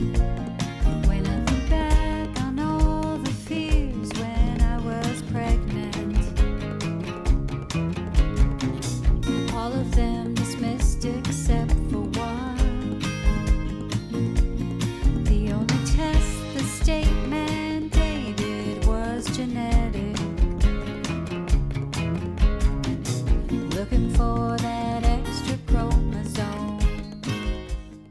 When I think back on all the fears when I was pregnant, all of them dismissed except for one. The only test the state mandated was genetic. Looking for that extra chromosome.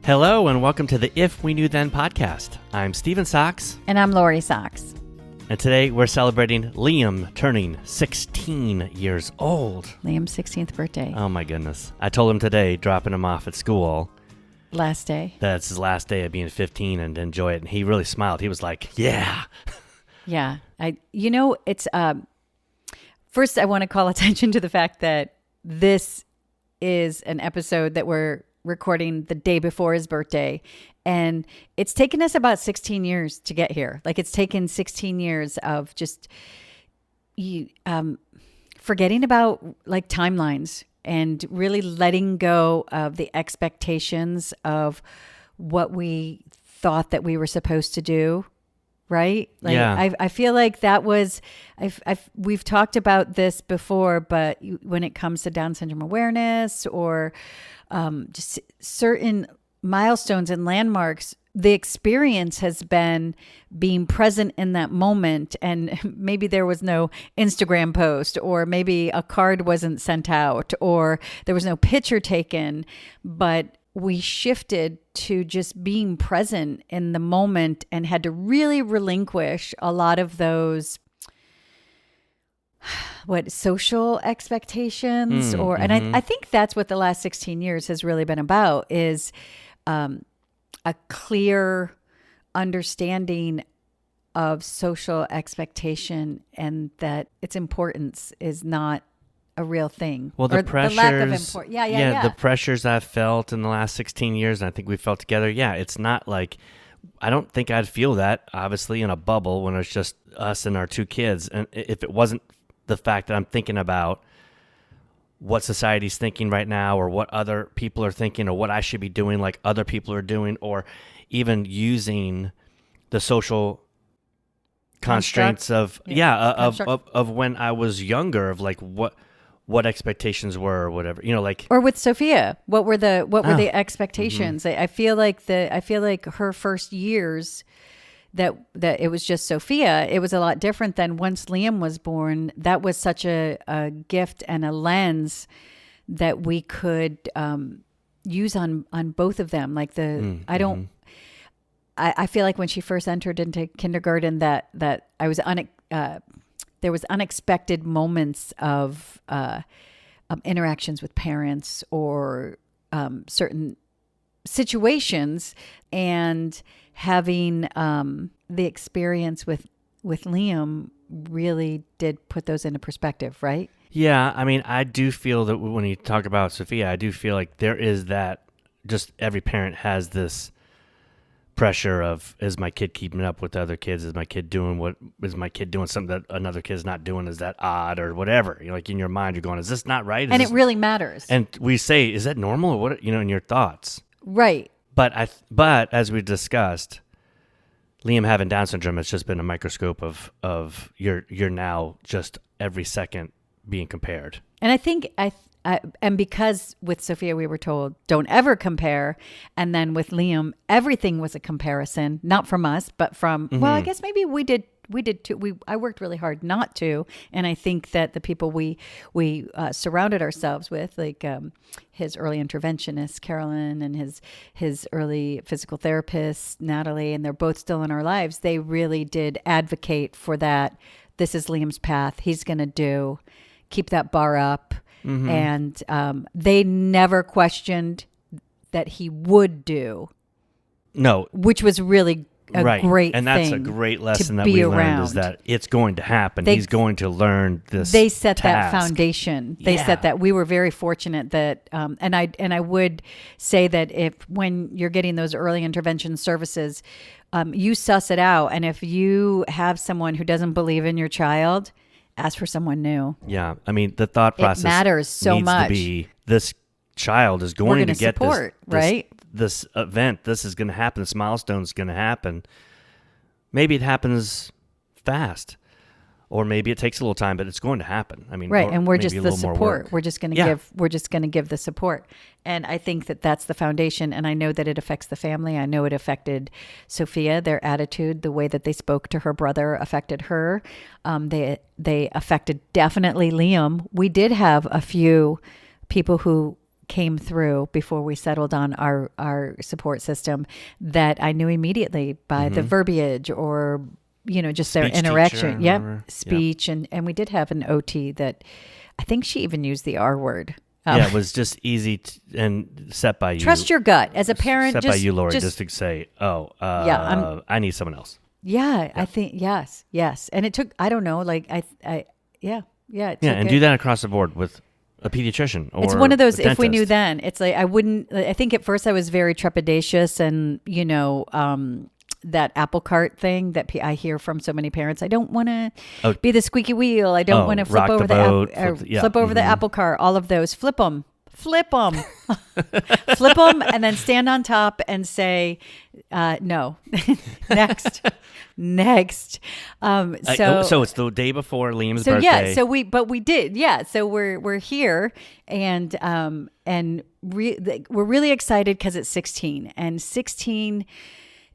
Hello and welcome to the If We Knew Then podcast. I'm Steven Saux, And I'm Lori Saux. and today we're celebrating Liam turning 16 years old. Liam's 16th birthday. Oh my goodness. I told him today, dropping him off at school, Last day. that's his last day of being 15 and to enjoy it. And he really smiled. He was like, yeah. Yeah. It's first I want to call attention to the fact that this is an episode that we're recording the day before his birthday. And it's taken us about 16 years to get here. Like, it's taken 16 years of just forgetting about like timelines and really letting go of the expectations of what we thought that we were supposed to do. Right? Like, Yeah. I feel like that was, we've talked about this before, but when it comes to Down syndrome awareness or just certain milestones and landmarks, the experience has been being present in that moment. And maybe there was no Instagram post, or maybe a card wasn't sent out, or there was no picture taken, but we shifted to just being present in the moment and had to really relinquish a lot of those social expectations and I think that's what the last 16 years has really been about, is a clear understanding of social expectation, and that its importance is not a real thing. Well, the Or pressures, the lack of importance. Yeah. the pressures I've felt in the last 16 years, and I think we felt together. Yeah, it's not like, I don't think I'd feel that, obviously, in a bubble when it's just us and our two kids. And if it wasn't the fact that I'm thinking about what society's thinking right now, or what other people are thinking, or what I should be doing like other people are doing, or even using the social constraints of when I was younger, of like what expectations were, or whatever, like. Or with Sophia, what were the expectations? I feel like her first years that it was just Sophia, it was a lot different than once Liam was born. That was such a gift and a lens that we could use on both of them. Like I feel like when she first entered into kindergarten, that I was there was unexpected moments of interactions with parents, or certain situations, and having the experience with Liam really did put those into perspective, right? Yeah, I mean, I do feel that when you talk about Sophia, I do feel like there is that, just every parent has this pressure of, is my kid keeping up with the other kids? Is my kid doing something that another kid's not doing? Is that odd, or whatever? Like, in your mind, you're going, is this not right? And it really matters. And we say, is that normal, or what? In your thoughts. Right. But as we discussed, Liam having Down syndrome, it's just been a microscope of you're now just every second being compared. And I think and because with Sophia we were told don't ever compare, and then with Liam everything was a comparison, not from us but from well, I guess maybe we did too. I worked really hard not to, and I think that the people we surrounded ourselves with, like his early interventionist Carolyn, and his early physical therapist Natalie, and they're both still in our lives. They really did advocate for that. This is Liam's path. He's going to keep that bar up. And they never questioned that he would do. No. Which was really a great thing. And that's a great lesson that we learned, is that it's going to happen. He's going to learn this. They set task. that foundation. They set that. We were very fortunate that, and I would say that when you're getting those early intervention services, you suss it out. And if you have someone who doesn't believe in your child, ask for someone new. Yeah. I mean, the thought process matters so needs much. to be, this child is going to get support, this, right? this event, this is going to happen, this milestone is going to happen. Maybe it happens fast, or maybe it takes a little time, but it's going to happen. I mean, right. or And we're maybe just a the little more support. work. We're just going to give the support. And I think that that's the foundation. And I know that it affects the family. I know it affected Sophia, their attitude, the way that they spoke to her brother affected her. They affected definitely Liam. We did have a few people who came through before we settled on our support system that I knew immediately by the verbiage or, just their Speech interaction. teacher, Yep. remember? Speech. And we did have an OT that I think she even used the R word. Yeah, it was just easy and set by you. Trust your gut as a parent. Set just, by you, Lori, just just to say, I need someone else. yeah, I think, yes. And it took, I don't know, like it Yeah, took and it. do that across the board with a pediatrician or It's one of those, a if we knew dentist. then, it's like, I think at first I was very trepidatious and, that apple cart thing that I hear from so many parents. I don't want to be the squeaky wheel. I don't want to flip rock the over boat, flip over the apple cart. All of those, flip them, flip them, and then stand on top and say, no, next. So it's the day before Liam's birthday. Yeah, we did. Yeah. So we're here and we're really excited because it's 16 and 16,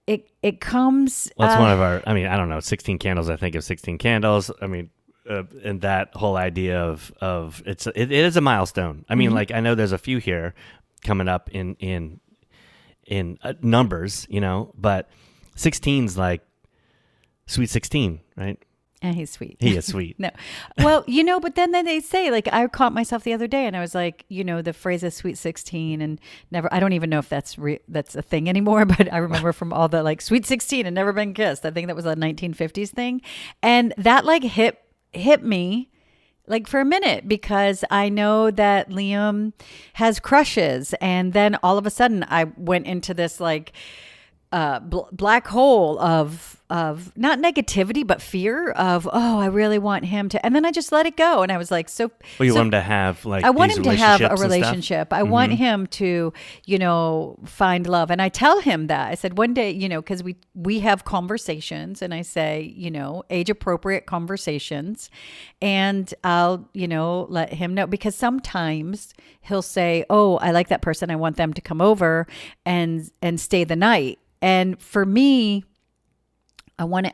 it comes. Well, it's one of our, I don't know, 16 candles. I think of 16 candles. And that whole idea of it is a milestone. I know there's a few here coming up in numbers, but 16's like sweet 16, right? And he's sweet. He is sweet. No. Well, but then they say, like, I caught myself the other day and I was like, the phrase is sweet 16 and never, I don't even know if that's a thing anymore, but I remember from all the like sweet 16 and never been kissed. I think that was a 1950s thing. And that like hit me like for a minute because I know that Liam has crushes. And then all of a sudden I went into this like, black hole of not negativity but fear of I really want him to, and then I just let it go and I was like want him to have like I want these him to have a relationships and stuff? relationship. I want him to find love, and I tell him that I said one day because we have conversations and I say age appropriate conversations, and I'll let him know because sometimes he'll say I like that person, I want them to come over and stay the night. And for me, I want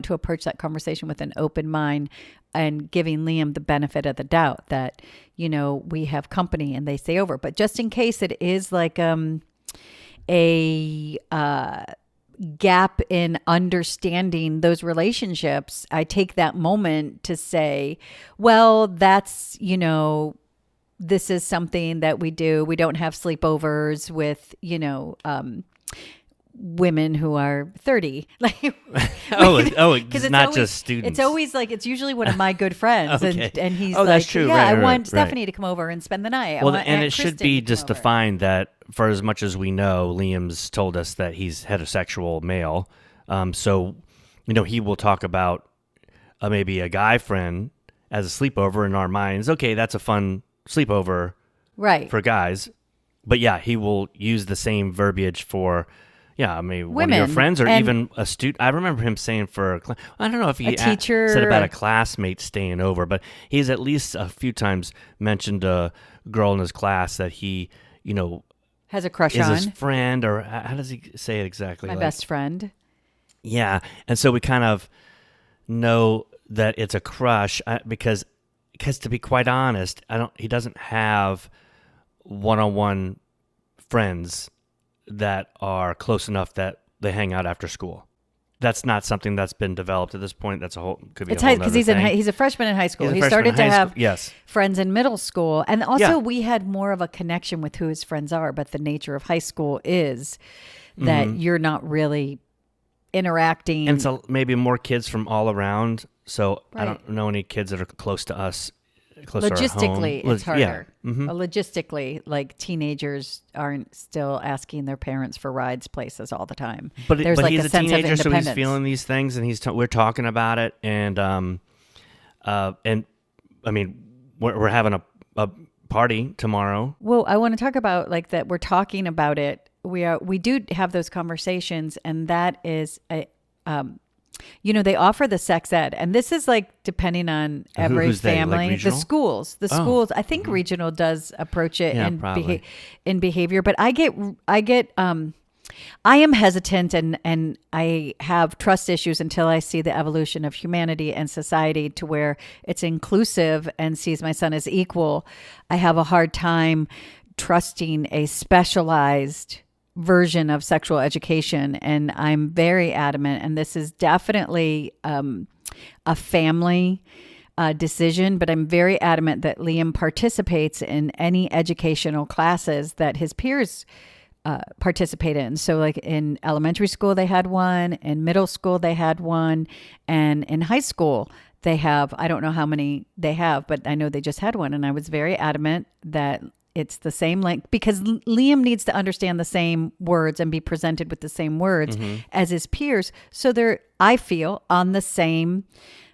to approach that conversation with an open mind and giving Liam the benefit of the doubt that, we have company and they stay over. But just in case it is like a gap in understanding those relationships, I take that moment to say, well, that's, this is something that we do. We don't have sleepovers with, women who are 30 like it's not just students. It's always like it's usually one of my good friends. Okay. and he's that's like true. yeah Right, I right, want right. Stephanie to come over and spend the night. Well, I want and Aunt it should Kristen be to come just over. defined that for as much as we know, Liam's told us that he's heterosexual male. So he will talk about maybe a guy friend as a sleepover in our minds. Okay, that's a fun sleepover right for guys. But yeah, he will use the same verbiage for one of Women. your friends or And even a student. I remember him saying I don't know if he a teacher said about a classmate staying over, but he's at least a few times mentioned a girl in his class that he, has a crush is on his friend, or how does he say it exactly? my best friend. Yeah, and so we kind of know that it's a crush because to be quite honest, he doesn't have one-on-one friends that are close enough that they hang out after school. That's not something that's been developed at this point. That's could be It's a whole because nother he's a freshman in high school. He's a He freshman started in to high have school. Yes. friends in middle school, and also Yeah. we had more of a connection with who his friends are. But the nature of high school is that you're not really interacting. And so maybe more kids from all around. So I Right. don't know any kids that are close to us. Close to our Logistically, home. it's harder. Yeah. Mm-hmm. Logistically, like teenagers aren't still asking their parents for rides places all the time. But There's like he's a a sense teenager, of so he's independence. feeling these things, and we're talking about it, and we're having a party tomorrow. Well, I want to talk about like that. We're talking about it we do have those conversations, and that is they offer the sex ed, and this is like depending on every who's they, like family. regional? The schools. I think regional does approach it Yeah, probably. in behavior, but I am hesitant and I have trust issues until I see the evolution of humanity and society to where it's inclusive and sees my son as equal. I have a hard time trusting a specialized version of sexual education, and I'm very adamant, and this is definitely a family decision, but I'm very adamant that Liam participates in any educational classes that his peers participate in. So like in elementary school, they had one, in middle school, they had one, and in high school, they have, I don't know how many they have, but I know they just had one. And I was very adamant that it's the same length, because Liam needs to understand the same words and be presented with the same words as his peers. So they're, I feel, on the same,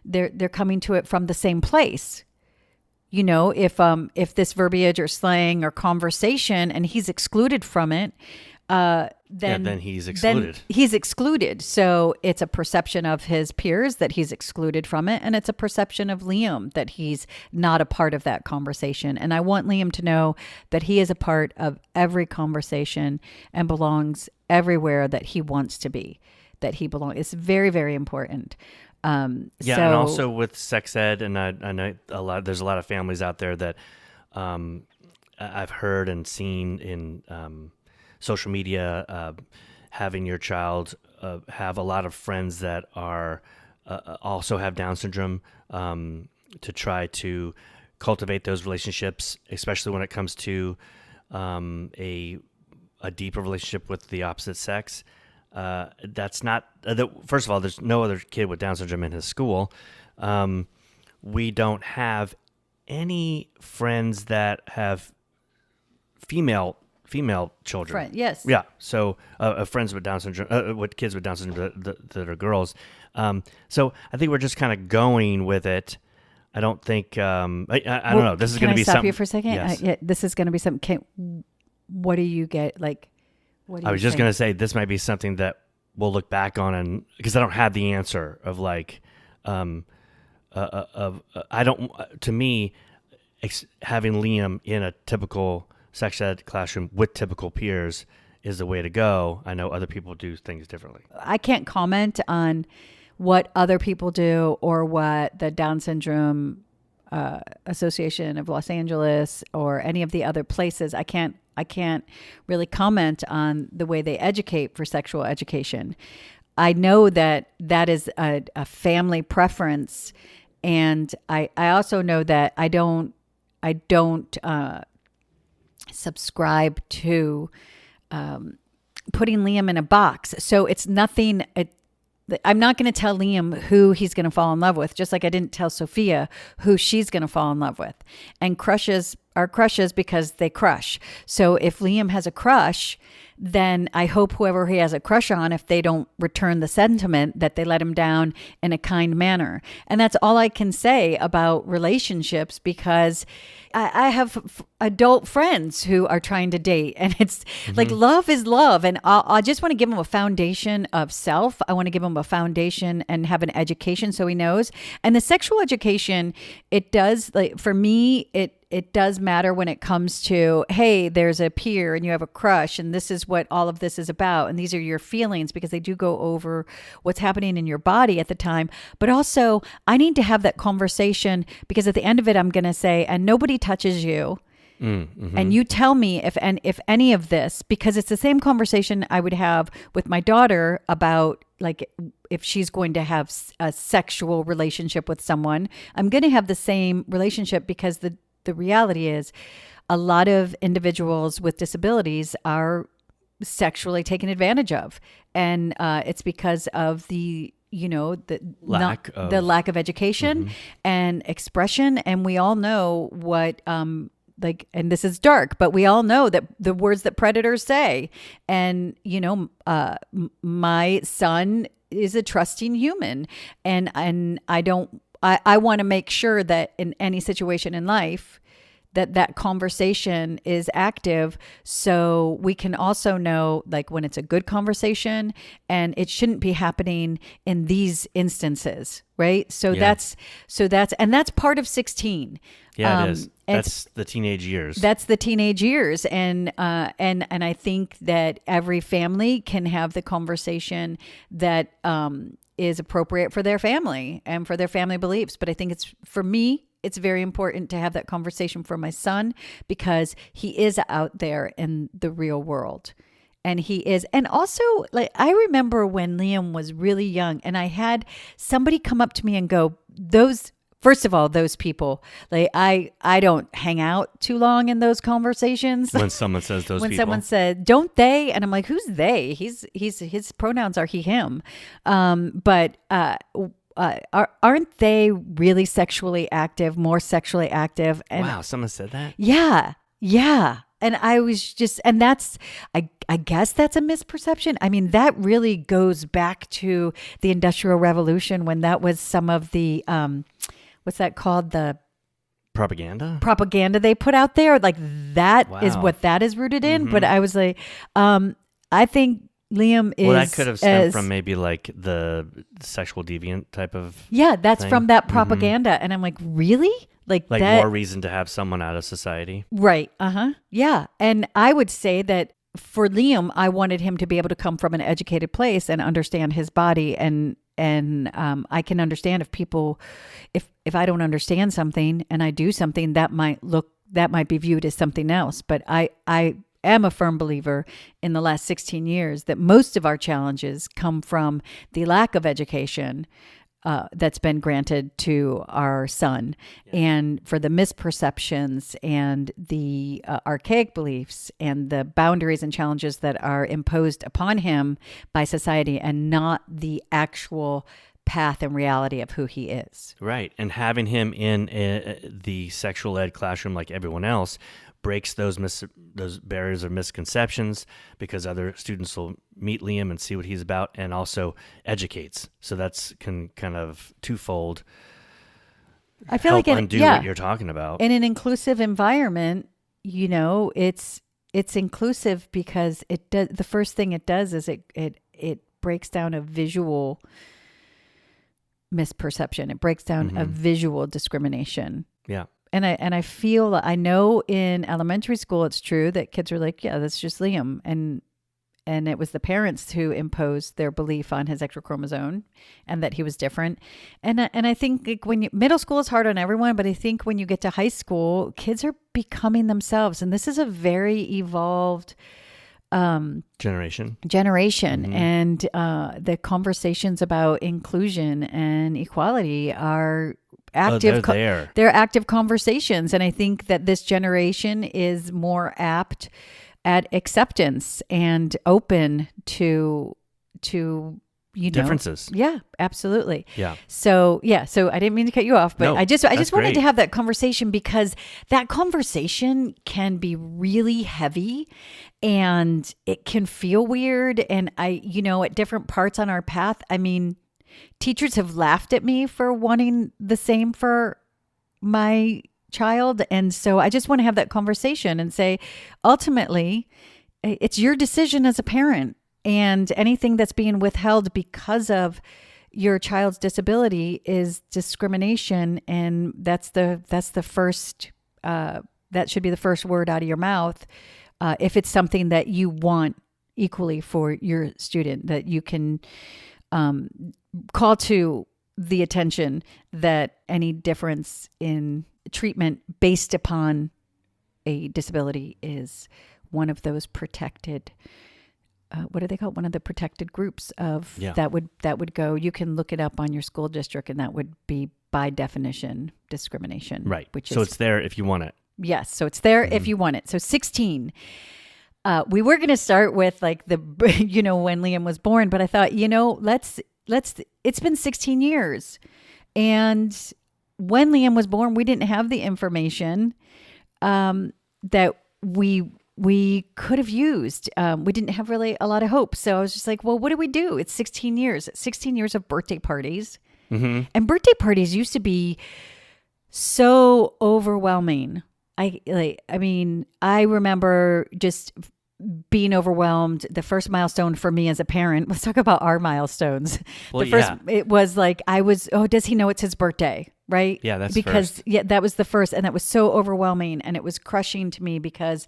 they're coming to it from the same place. You know, if this verbiage or slang or conversation and he's excluded from it, then he's excluded. Then he's excluded. So it's a perception of his peers that he's excluded from it, and it's a perception of Liam that he's not a part of that conversation. And I want Liam to know that he is a part of every conversation and belongs everywhere that he wants to be, that he belongs. It's very, very important. And also with sex ed, and I know there's a lot of families out there that I've heard and seen in social media, having your child have a lot of friends that are also have Down syndrome, to try to cultivate those relationships, especially when it comes to a deeper relationship with the opposite sex. That's not, first of all, there's no other kid with Down syndrome in his school. We don't have any friends that have female children. Yes. Yeah. So friends with Down syndrome, with kids with Down syndrome that are girls. So I think we're just kind of going with it. I don't think, I don't know. This is going to be something. Can I stop you for a second? Yes. This is going to be something. What do you get? Like, I was just going to say, this might be something that we'll look back on, and because I don't have the answer of like, to me, having Liam in a typical sex ed classroom with typical peers is the way to go. I know other people do things differently. I can't comment on what other people do or what the Down Syndrome Association of Los Angeles or any of the other places. I can't really comment on the way they educate for sexual education. I know that is a family preference, and I also know that I don't subscribe to putting Liam in a box. So it's nothing. I'm not going to tell Liam who he's going to fall in love with, just like I didn't tell Sophia who she's going to fall in love with. And crushes are crushes because they crush. So if Liam has a crush, then I hope whoever he has a crush on, if they don't return the sentiment, that they let him down in a kind manner. And that's all I can say about relationships, because I have adult friends who are trying to date, and it's like, love is love. And I just want to give him a foundation of self. I want to give him a foundation and have an education so he knows. And the sexual education, it does, like, for me, it does matter when it comes to, hey, there's a peer and you have a crush, and this is what all of this is about, and these are your feelings, because they do go over what's happening in your body at the time. But also, I need to have that conversation, because at the end of it, I'm going to say, and nobody touches you. And you tell me if any of this, because it's the same conversation I would have with my daughter about, like, if she's going to have a sexual relationship with someone, I'm going to have the same relationship, because the reality is a lot of individuals with disabilities are sexually taken advantage of. And it's because of the lack of education and expression. And we all know what, and this is dark, but we all know that the words that predators say. And, my son is a trusting human, and I want to make sure that in any situation in life that conversation is active, so we can also know like when it's a good conversation, and it shouldn't be happening in these instances, right? So that's part of 16. Yeah, it is. That's the teenage years. That's the teenage years, and I think that every family can have the conversation that is appropriate for their family and for their family beliefs. But I think for me, it's very important to have that conversation for my son, because he is out there in the real world. And he is. And also, like, I remember when Liam was really young, and I had somebody come up to me and go, first of all, those people, like, I don't hang out too long in those conversations. When someone says those people. When someone said, don't they? And I'm like, who's they? His pronouns are he, him. But aren't they really sexually active, more sexually active? And wow, someone said that? Yeah. Yeah. And I was just, and that's, I guess that's a misperception. I mean, that really goes back to the Industrial Revolution, when that was some of the, what's that called? The propaganda they put out there. Like, that is what that is rooted in. But I was like, I think Liam is. Well, that could have stemmed from maybe like the sexual deviant type of. Yeah, that's thing. from that propaganda. And I'm like, really? Like that, more reason to have someone out of society. Right. Yeah. And I would say that for Liam, I wanted him to be able to come from an educated place and understand his body. And I can understand if people, if I don't understand something and I do something, that might be viewed as something else. But I am a firm believer in the last 16 years that most of our challenges come from the lack of education that's been granted to our son, and for the misperceptions and the archaic beliefs and the boundaries and challenges that are imposed upon him by society, and not the actual path and reality of who he is. Right. And having him in the sexual ed classroom like everyone else breaks those barriers of misconceptions, because other students will meet Liam and see what he's about, and also educates. So that's kind of twofold. I feel help like undo what you're talking about. In an inclusive environment, it's inclusive because it does. The first thing it does is it breaks down a visual misperception. It breaks down a visual discrimination. Yeah. And I know in elementary school it's true that kids are like, yeah, that's just Liam, and it was the parents who imposed their belief on his extra chromosome and that he was different. And I think like middle school is hard on everyone, but I think when you get to high school, kids are becoming themselves, and this is a very evolved generation. And the conversations about inclusion and equality are active. They're active conversations, and I think that this generation is more apt at acceptance and open to differences. Yeah, absolutely. Yeah. So I didn't mean to cut you off, but no, I just wanted great. to have that conversation, because that conversation can be really heavy and it can feel weird. And at different parts on our path, I mean, teachers have laughed at me for wanting the same for my child. And so I just want to have that conversation and say, ultimately, it's your decision as a parent, and anything that's being withheld because of your child's disability is discrimination. And that's the first, that should be the first word out of your mouth. If it's something that you want equally for your student, that you can, call to the attention that any difference in treatment based upon a disability is one of those protected, what do they call it? One of the protected groups of that would go. You can look it up on your school district, and that would be by definition discrimination. Right. So it's there if you want it. Yes. So it's there if you want it. So 16. We were going to start with like when Liam was born, but I thought, it's been 16 years. And when Liam was born, we didn't have the information that we could have used. We didn't have really a lot of hope. So I was just like, well, what do we do? It's 16 years. 16 years of birthday parties. And birthday parties used to be so overwhelming. I remember just being overwhelmed. The first milestone for me as a parent, let's talk about our milestones. Well, The first, yeah. it was like, does he know it's his birthday? Right? Yeah, that's because first. yeah, that was the first. And that was so overwhelming, and it was crushing to me because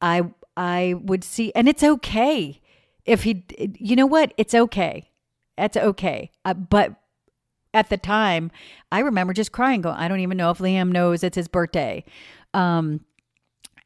I would see, and it's okay if he, you know what? It's okay. That's okay. But at the time, I remember just crying, going, I don't even know if Liam knows it's his birthday.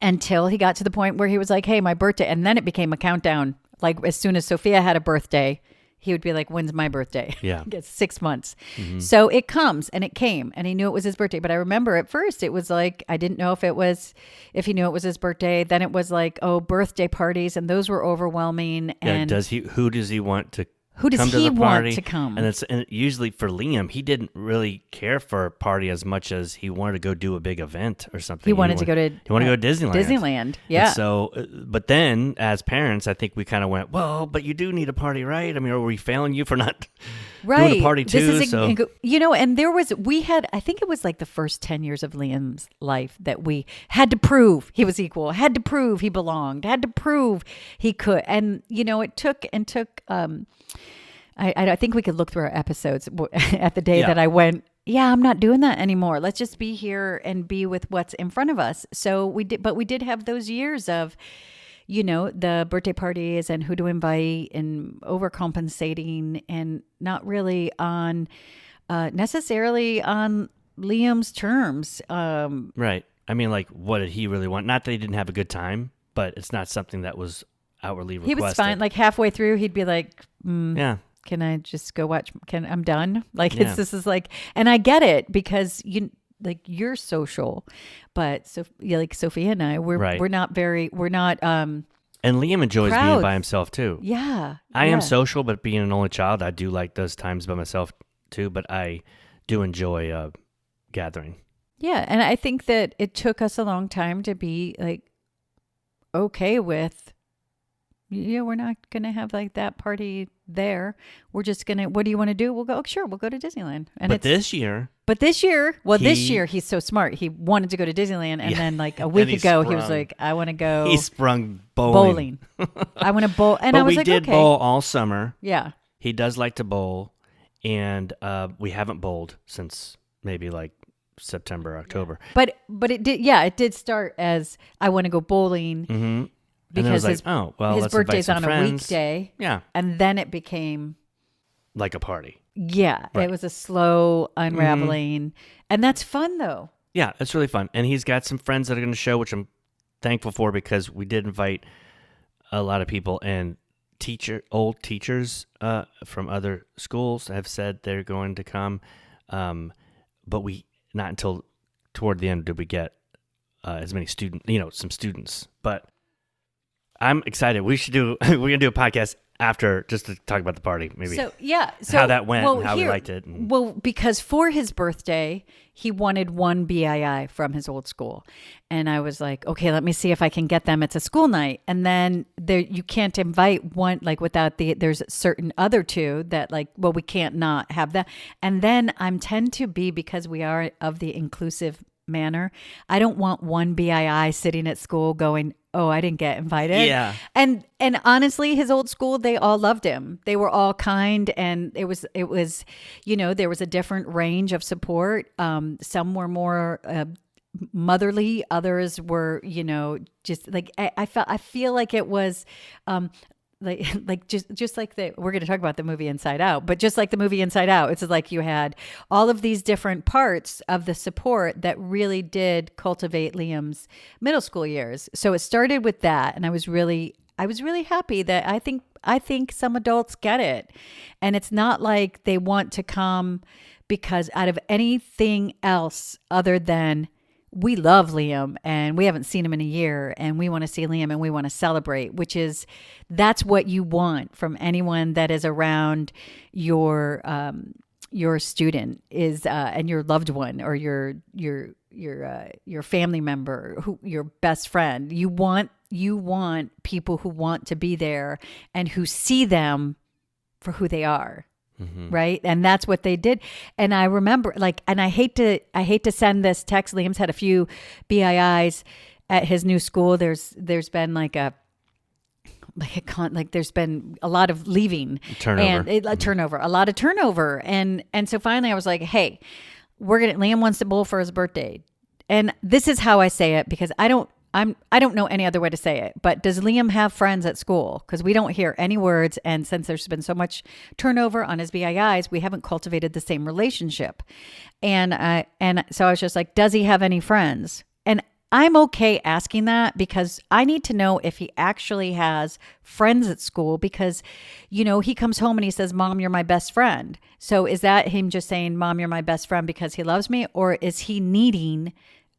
Until he got to the point where he was like, hey, my birthday. And then it became a countdown. Like as soon as Sophia had a birthday, he would be like, when's my birthday? Yeah. It's 6 months. So it comes, and it came, and he knew it was his birthday. But I remember at first it was like, I didn't know if he knew it was his birthday. Then it was like, oh, birthday parties. And those were overwhelming. Yeah, And who does he want to who does come to he the want party? to come? And usually for Liam, he didn't really care for a party as much as he wanted to go do a big event or something. He wanted to go to Disneyland. Disneyland, yeah. And so, but then as parents, I think we kind of went, well, but you do need a party, right? I mean, are we failing you for not doing a party too? And I think it was like the first 10 years of Liam's life that we had to prove he was equal, had to prove he belonged, had to prove he could. And, it took, I think we could look through our episodes at the day that I went, yeah, I'm not doing that anymore. Let's just be here and be with what's in front of us. So we did have those years of, the birthday parties and who to invite and overcompensating and not really on, necessarily on Liam's terms. Right. I mean, like, what did he really want? Not that he didn't have a good time, but it's not something that was outwardly requested. He was fine. Like halfway through, he'd be like, yeah. Can I just go watch? I'm done. Like Yeah. this is like, and I get it because you're social, but like Sophia and I, we're not. And Liam enjoys being proud. by himself too. Yeah. I am social, but being an only child, I do like those times by myself too, but I do enjoy gathering. Yeah. And I think that it took us a long time to be like, okay with, we're not going to have like that party there. We're just going to, what do you want to do? We'll go, sure, we'll go to Disneyland. And this year, he's so smart. He wanted to go to Disneyland. And then like a week ago, he was like, I want to go. He sprung bowling. I want to bowl. And but I was we did okay. bowl all summer. Yeah. He does like to bowl. And we haven't bowled since maybe like September, October. Yeah. But it did start as I want to go bowling. Mm-hmm. Because his birthday's on a weekday. Yeah. And then it became like a party. Yeah. Right. It was a slow unraveling. Mm-hmm. And that's fun though. Yeah, it's really fun. And he's got some friends that are going to show, which I'm thankful for because we did invite a lot of people, and old teachers from other schools have said they're going to come. But not until toward the end did we get as many some students. But I'm excited. We're going to do a podcast after just to talk about the party, maybe. So how that went and how we liked it. Because for his birthday, he wanted one BII from his old school. And I was like, okay, let me see if I can get them. It's a school night. And then you can't invite one, like without there's certain other two that like, well, we can't not have that. And then tend to be, because we are of the inclusive manner, I don't want one BII sitting at school going, oh, I didn't get invited. Yeah. And honestly, his old school, they all loved him. They were all kind, and it was, there was a different range of support. Some were more motherly, others were, just like I feel like it was just like we're going to talk about the movie Inside Out, but just like the movie Inside Out, it's like you had all of these different parts of the support that really did cultivate Liam's middle school years. So it started with that. And I was really happy that I think some adults get it. And it's not like they want to come because out of anything else other than we love Liam and we haven't seen him in a year and we want to see Liam and we want to celebrate, that's what you want from anyone that is around your student is, and your loved one or your family member, your best friend. You want people who want to be there and who see them for who they are. Right. And that's what they did. And I remember and I hate to send this text. Liam's had a few BIIs at his new school. There's been there's been a lot of leaving Turnover. and a lot of turnover. And so finally I was like, hey, Liam wants to bowl for his birthday. And this is how I say it because I don't know any other way to say it, but does Liam have friends at school? Because we don't hear any words. And since there's been so much turnover on his BIIs, we haven't cultivated the same relationship. And so I was just like, does he have any friends? And I'm okay asking that because I need to know if he actually has friends at school because, he comes home and he says, Mom, you're my best friend. So is that him just saying, Mom, you're my best friend because he loves me? Or is he needing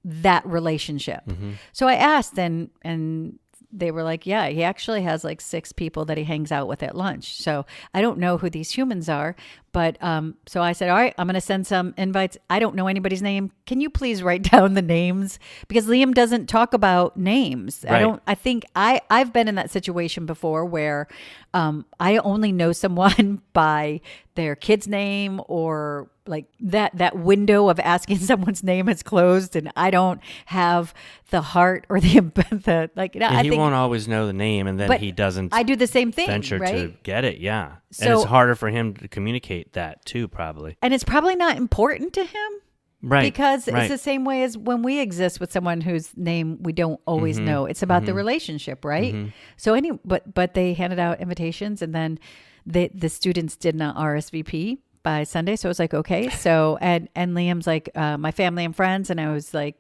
that relationship? So I asked and they were like, yeah, he actually has 6 people that he hangs out with at lunch. So I don't know who these humans are, but so I said, all right, I'm going to send some invites. I don't know anybody's name. Can you please write down the names? Because Liam doesn't talk about names. Right. I think I've been in that situation before where I only know someone by their kid's name or that window of asking someone's name is closed and I don't have the heart or the And I he think won't always know the name, and then but he doesn't I do the same thing, venture right? to get it. Yeah. So- and it's harder for him to communicate that too, probably. And it's probably not important to him. Right. Because right. it's the same way as when we exist with someone whose name we don't always know. It's about the relationship, right? So but they handed out invitations and then the students did not RSVP by Sunday. So I was like, okay. So and Liam's like, my family and friends, and I was like,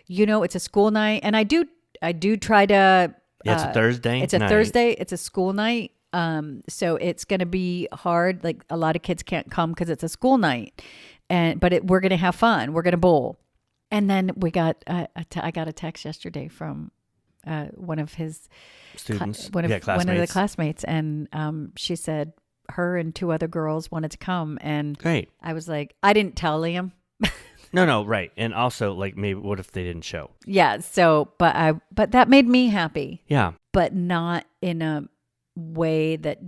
it's a school night. And I do try to It's a Thursday. It's a night. Thursday. It's a school night. So it's going to be hard. A lot of kids can't come because it's a school night, but we're going to have fun. We're going to bowl. And then we got, I got a text yesterday from, one of his Students. one of the classmates. classmates. And, she said her and 2 other girls wanted to come. And Great. I was like, I didn't tell Liam. No, right. And also, maybe what if they didn't show? Yeah. So, but that made me happy, Yeah. but not in a way that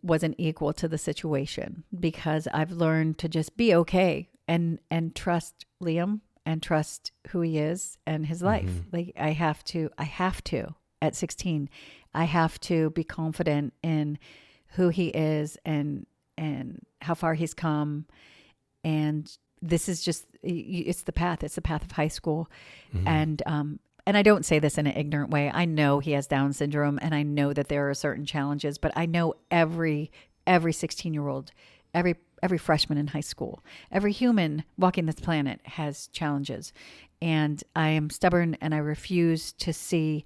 wasn't equal to the situation, because I've learned to just be okay and trust Liam and trust who he is and his life. I have to at 16, I have to be confident in who he is and how far he's come. And this is just, it's the path of high school. And I don't say this in an ignorant way. I know he has Down syndrome and I know that there are certain challenges, but I know every 16-year-old, every freshman in high school, every human walking this planet has challenges. And I am stubborn and I refuse to see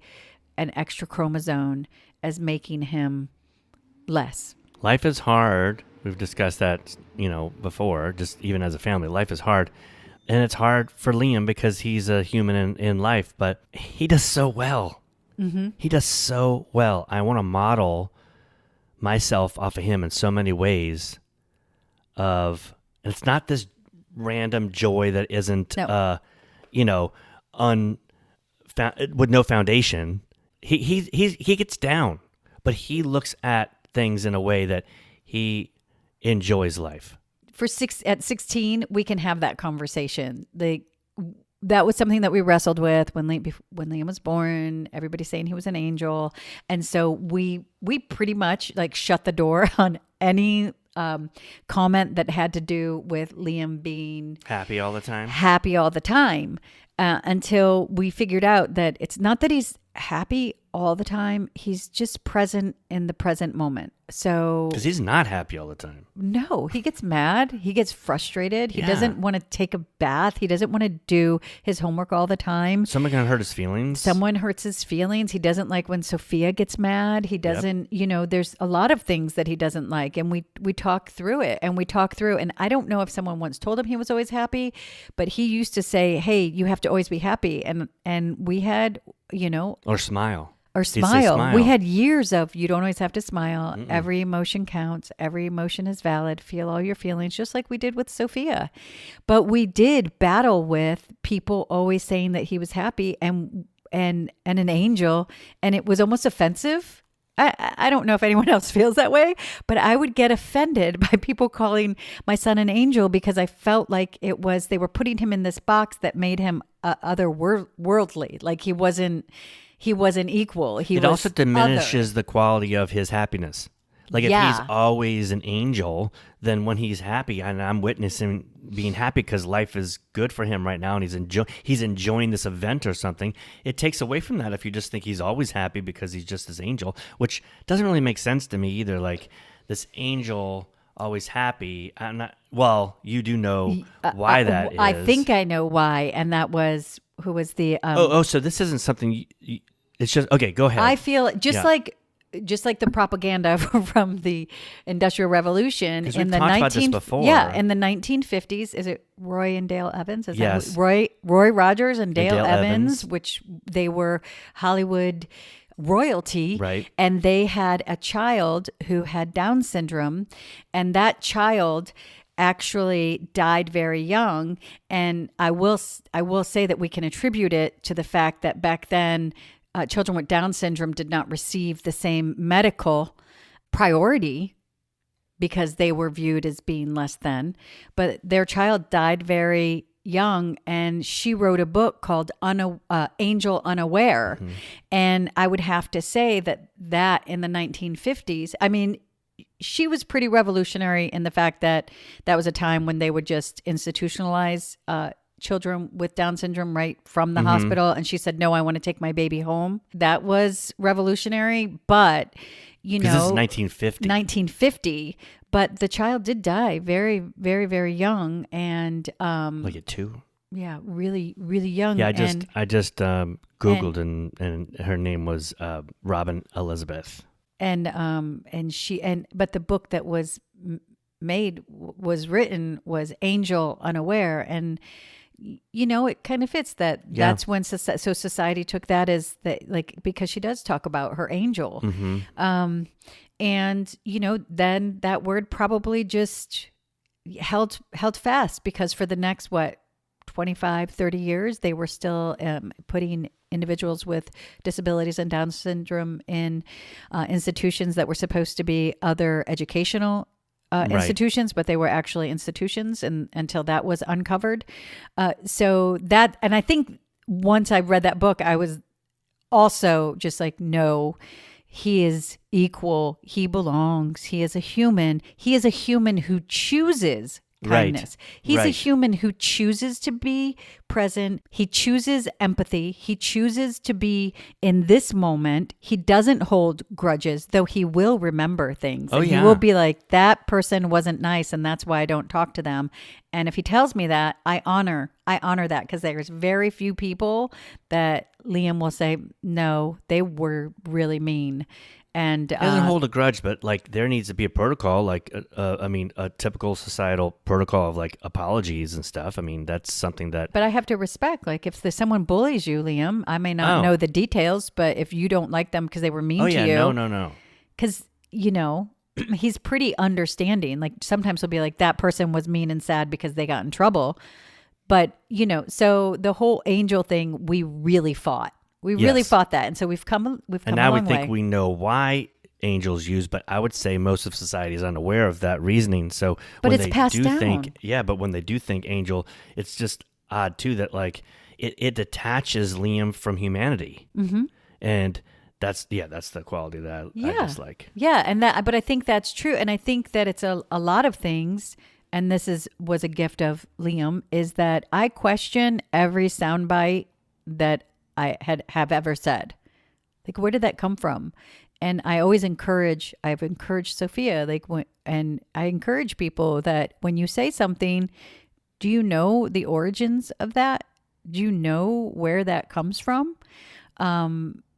an extra chromosome as making him less. Life is hard. We've discussed that, before, just even as a family. Life is hard. And it's hard for Liam because he's a human in life, but he does so well. He does so well. I want to model myself off of him in so many ways. And it's not this random joy that isn't, with no foundation. He gets down, but he looks at things in a way that he enjoys life. At 16, we can have that conversation. That was something that we wrestled with when Liam was born. Everybody saying he was an angel, and so we pretty much shut the door on any comment that had to do with Liam being Happy all the time, until we figured out that it's not that he's happy all the time. He's just present in the present moment. So, because he's not happy all the time. No, he gets mad. He gets frustrated. He Yeah. doesn't want to take a bath. He doesn't want to do his homework all the time. Someone can hurt his feelings. Someone hurts his feelings. He doesn't like when Sophia gets mad. He doesn't, there's a lot of things that he doesn't like. And we talk through it and and I don't know if someone once told him he was always happy, but he used to say, hey, you have to always be happy. And we had, Or smile. Or He'd say smile. We had years of, you don't always have to smile. Mm-mm. Every emotion counts. Every emotion is valid. Feel all your feelings, just like we did with Sophia. But we did battle with people always saying that he was happy and an angel. And it was almost offensive I don't know if anyone else feels that way, but I would get offended by people calling my son an angel because I felt like they were putting him in this box that made him otherworldly. Like he wasn't equal. It also diminishes the quality of his happiness. Like if he's always an angel, then when he's happy, and I'm witnessing being happy because life is good for him right now, and he's enjoying this event or something, it takes away from that if you just think he's always happy because he's just this angel, which doesn't really make sense to me either. Like this angel always happy. Well, you do know why that is. I think I know why, and that was who was the. So this isn't something. It's just okay. Go ahead. I feel just like the propaganda from the Industrial Revolution in the about this before. In the 1950s. Is it Roy and Dale Evans? Is yes. that Roy Rogers and Dale Evans, which they were Hollywood royalty, right? And they had a child who had Down syndrome, and that child actually died very young. And I will say that we can attribute it to the fact that back then, children with Down syndrome did not receive the same medical priority because they were viewed as being less than. But their child died very young, and she wrote a book called Angel Unaware. Mm-hmm. And I would have to say that in the 1950s, I mean, she was pretty revolutionary in the fact that was a time when they would just institutionalize children with Down syndrome right from the mm-hmm. hospital. And she said, no, I want to take my baby home. That was revolutionary, but this is 1950, but the child did die very, very, very young. And, like at 2. Yeah, really, really young. Yeah, I just Googled and her name was Robin Elizabeth. But the book that was written was Angel Unaware. And, it kind of fits that. Yeah. That's when society took that as because she does talk about her angel. Mm-hmm. And, then that word probably just held fast because for the next, 25, 30 years, they were still putting individuals with disabilities and Down syndrome in institutions that were supposed to be other educational institutions, but they were actually institutions until that was uncovered. And I think once I read that book, I was also just like, no, he is equal. He belongs. He is a human. He is a human who chooses kindness. Right. He's a human who chooses to be present. He chooses empathy. He chooses to be in this moment. He doesn't hold grudges, though he will remember things. Oh, yeah. He will be like, that person wasn't nice, and that's why I don't talk to them. And if he tells me that, I honor that, because there's very few people that Liam will say, no, they were really mean. And he doesn't hold a grudge, but there needs to be a protocol, a typical societal protocol of apologies and stuff. I mean, that's something that. But I have to respect, if someone bullies you, Liam, I may not know the details, but if you don't like them because they were mean to you. No. Because he's pretty understanding. Sometimes he'll be like, that person was mean and sad because they got in trouble. But so the whole angel thing, we really fought. We really fought that, and so we've come a long way. And now we think we know why angels use, but I would say most of society is unaware of that reasoning. So, but it's passed down. But when they do think angel, it's just odd too that it detaches Liam from humanity, mm-hmm. and that's the quality that I dislike. Yeah, but I think that's true, and I think that it's a lot of things. And this was a gift of Liam, is that I question every soundbite that I have ever said. Where did that come from? And I've encouraged Sophia, and I encourage people that when you say something, do you know the origins of that? Do you know where that comes from?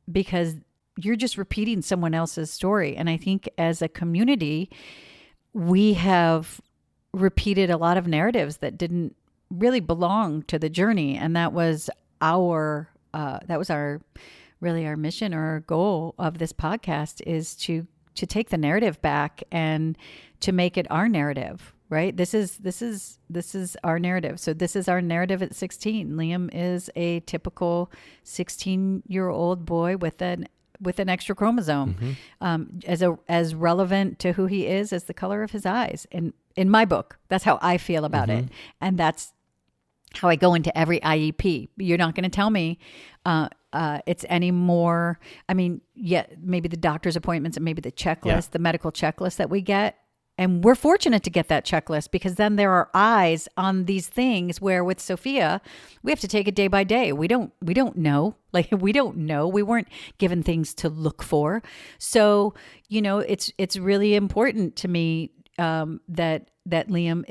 Because you're just repeating someone else's story. And I think as a community, we have repeated a lot of narratives that didn't really belong to the journey. And that was our mission or our goal of this podcast, is to take the narrative back and to make it our narrative, right? This is our narrative. So this is our narrative at 16. Liam is a typical 16-year-old boy with with an extra chromosome, as relevant to who he is as the color of his eyes. In my book, that's how I feel about it, and that's how I go into every IEP. You're not going to tell me it's any more. I mean, yeah, maybe the doctor's appointments and maybe the checklist, the medical checklist that we get. And we're fortunate to get that checklist because then there are eyes on these things where with Sophia, we have to take it day by day. We don't know. Like, we don't know. We weren't given things to look for. So, it's really important to me that Liam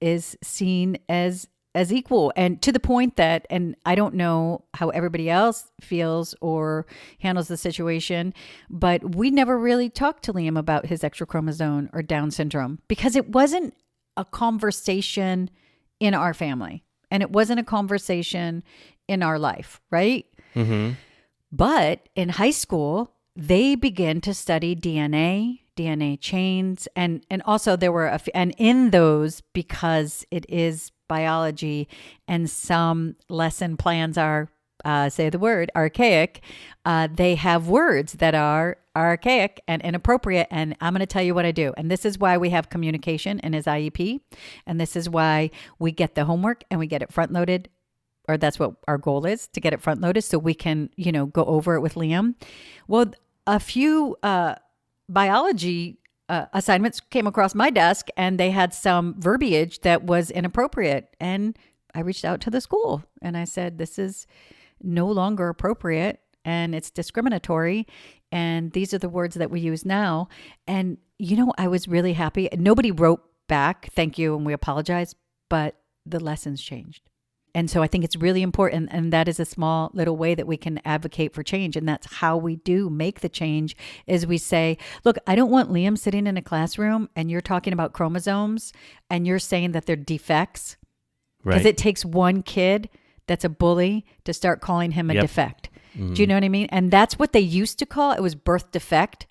is seen as equal, and to the point that, and I don't know how everybody else feels or handles the situation, but we never really talked to Liam about his extra chromosome or Down syndrome because it wasn't a conversation in our family and it wasn't a conversation in our life, right? Mm-hmm. But in high school, they began to study DNA chains, and also there were and in those, because it is biology and some lesson plans are, say the word, archaic, they have words that are archaic and inappropriate. And I'm going to tell you what I do. And this is why we have communication in his IEP. And this is why we get the homework and we get it front loaded, or that's what our goal is, to get it front loaded so we can, go over it with Liam. Well, a few biology assignments came across my desk and they had some verbiage that was inappropriate. And I reached out to the school and I said, this is no longer appropriate and it's discriminatory. And these are the words that we use now. And, I was really happy. Nobody wrote back, thank you, and we apologize, but the lessons changed. And so I think it's really important. And that is a small little way that we can advocate for change. And that's how we do make the change, is we say, look, I don't want Liam sitting in a classroom and you're talking about chromosomes and you're saying that they're defects. Because it takes one kid that's a bully to start calling him a defect. Mm-hmm. Do you know what I mean? And that's what they used to call it. Was birth defect.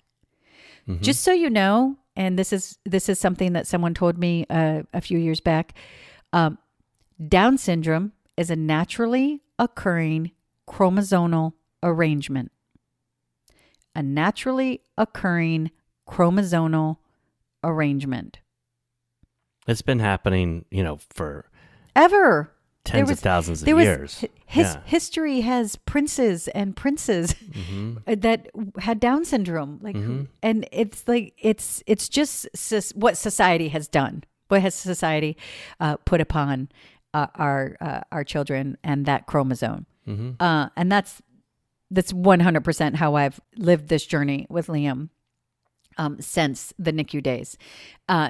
Mm-hmm. Just so you know, and this is something that someone told me a few years back, Down syndrome is a naturally occurring chromosomal arrangement. A naturally occurring chromosomal arrangement. It's been happening, for ever. Tens of thousands of years. History has princes and princes that had Down syndrome. And it's like, it's just what society has done. What has society put upon our children and that chromosome. And that's 100% how I've lived this journey with Liam since the NICU days,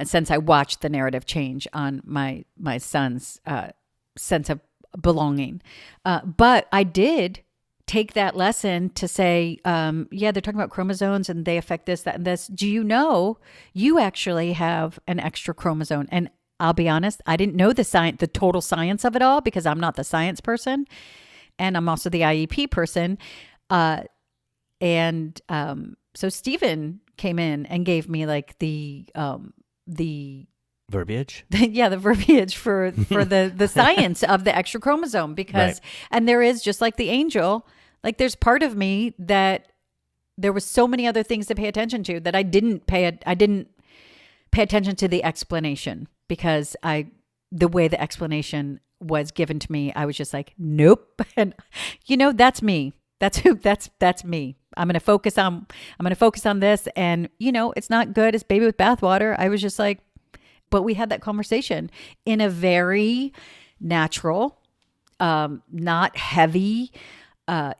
since I watched the narrative change on my son's sense of belonging. But I did take that lesson to say, they're talking about chromosomes and they affect this, that, and this. Do you know you actually have an extra chromosome? And I'll be honest, I didn't know the total science of it all, because I'm not the science person and I'm also the IEP person. So Stephen came in and gave me like the verbiage. The verbiage for the science of the extra chromosome, because, and there is, just like the angel, like there's part of me that there was so many other things to pay attention to that I didn't pay attention to the explanation, because the way the explanation was given to me, I was just like, nope. And that's me. That's me. I'm going to focus on this. And it's not good. It's baby with bathwater. I was just like, but we had that conversation in a very natural, not heavy,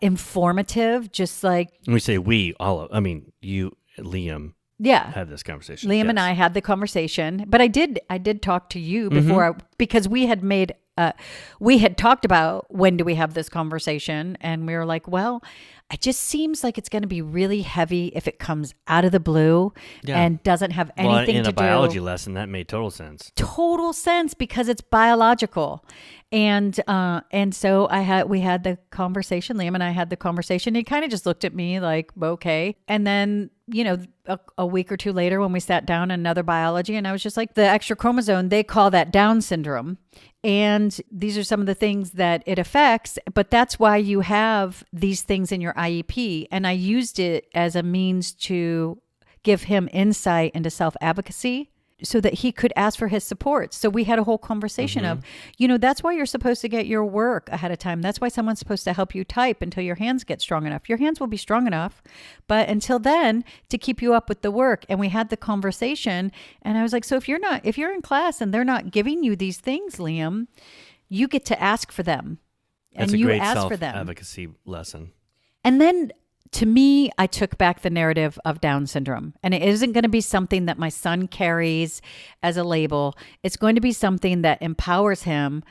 informative, just like. When we say we, you, Liam. Yeah. Had this conversation. Liam and I had the conversation, but I did talk to you before because we had talked about when do we have this conversation, and we were like, well, it just seems like it's going to be really heavy if it comes out of the blue and doesn't have anything to do. In a biology lesson, that made total sense. Total sense, because it's biological. And so we had the conversation, Liam and I had the conversation. He kind of just looked at me like, okay. And then, a week or two later when we sat down another biology, and I was just like, the extra chromosome, they call that Down syndrome. And these are some of the things that it affects, but that's why you have these things in your IEP, and I used it as a means to give him insight into self-advocacy so that he could ask for his support. So we had a whole conversation of, that's why you're supposed to get your work ahead of time. That's why someone's supposed to help you type until your hands get strong enough. Your hands will be strong enough, but until then, to keep you up with the work. And we had the conversation, and I was like, so if you're in class and they're not giving you these things, Liam, you get to ask for them. That's and a you great ask for them. self-advocacy lesson. And then to me, I took back the narrative of Down syndrome. And it isn't going to be something that my son carries as a label. It's going to be something that empowers him.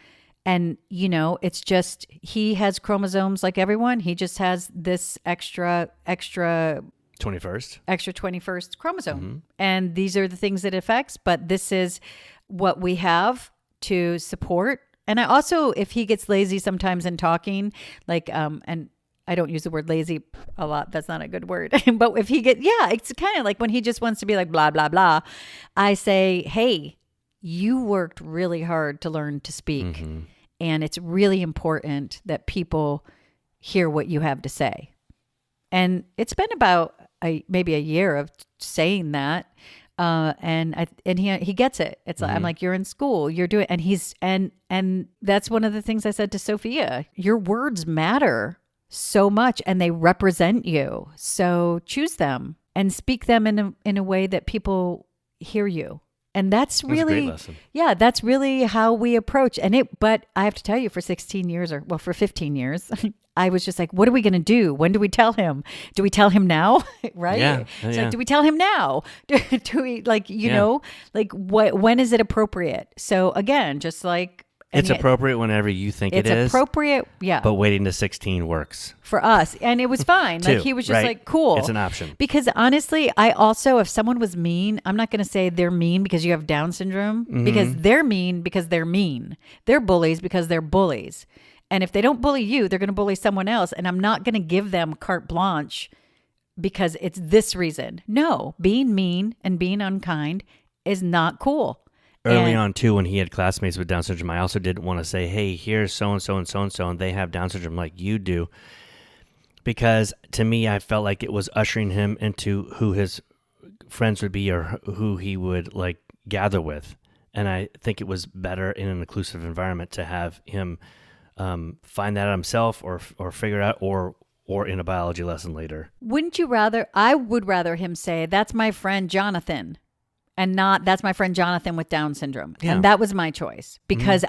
And, it's just, he has chromosomes like everyone. He just has this extra 21st chromosome. And these are the things that it affects. But this is what we have to support. And I also, if he gets lazy sometimes in talking, and I don't use the word lazy a lot. That's not a good word. But if it's kind of like when he just wants to be like, blah, blah, blah. I say, hey, you worked really hard to learn to speak. And it's really important that people hear what you have to say. And it's been about maybe a year of saying that. And he gets it. It's like, I'm like, you're in school, you're doing, and that's one of the things I said to Sophia, your words matter so much and they represent you. So choose them and speak them in a way that people hear you. And that's really, a great lesson. Yeah, that's really how we approach. But I have to tell you, for 16 years for 15 years, I was just like, what are we going to do? When do we tell him? Do we tell him now? Right? Yeah. It's like, do we tell him now? Do we when is it appropriate? So again, just like, it's appropriate whenever you think it is. It's appropriate, yeah. But waiting to 16 works. For us. And it was fine. Like he was just like, cool. It's an option. Because honestly, I also, if someone was mean, I'm not going to say they're mean because you have Down syndrome, because they're mean because they're mean. They're bullies because they're bullies. And if they don't bully you, they're going to bully someone else. And I'm not going to give them carte blanche because it's this reason. No, being mean and being unkind is not cool. Early on, too, when he had classmates with Down syndrome, I also didn't want to say, hey, here's so-and-so and so-and-so, and they have Down syndrome like you do. Because to me, I felt like it was ushering him into who his friends would be or who he would gather with. And I think it was better in an inclusive environment to have him find that out himself or figure it out or in a biology lesson later. I would rather him say, that's my friend Jonathan. And not, that's my friend Jonathan with Down syndrome. Yeah. And that was my choice because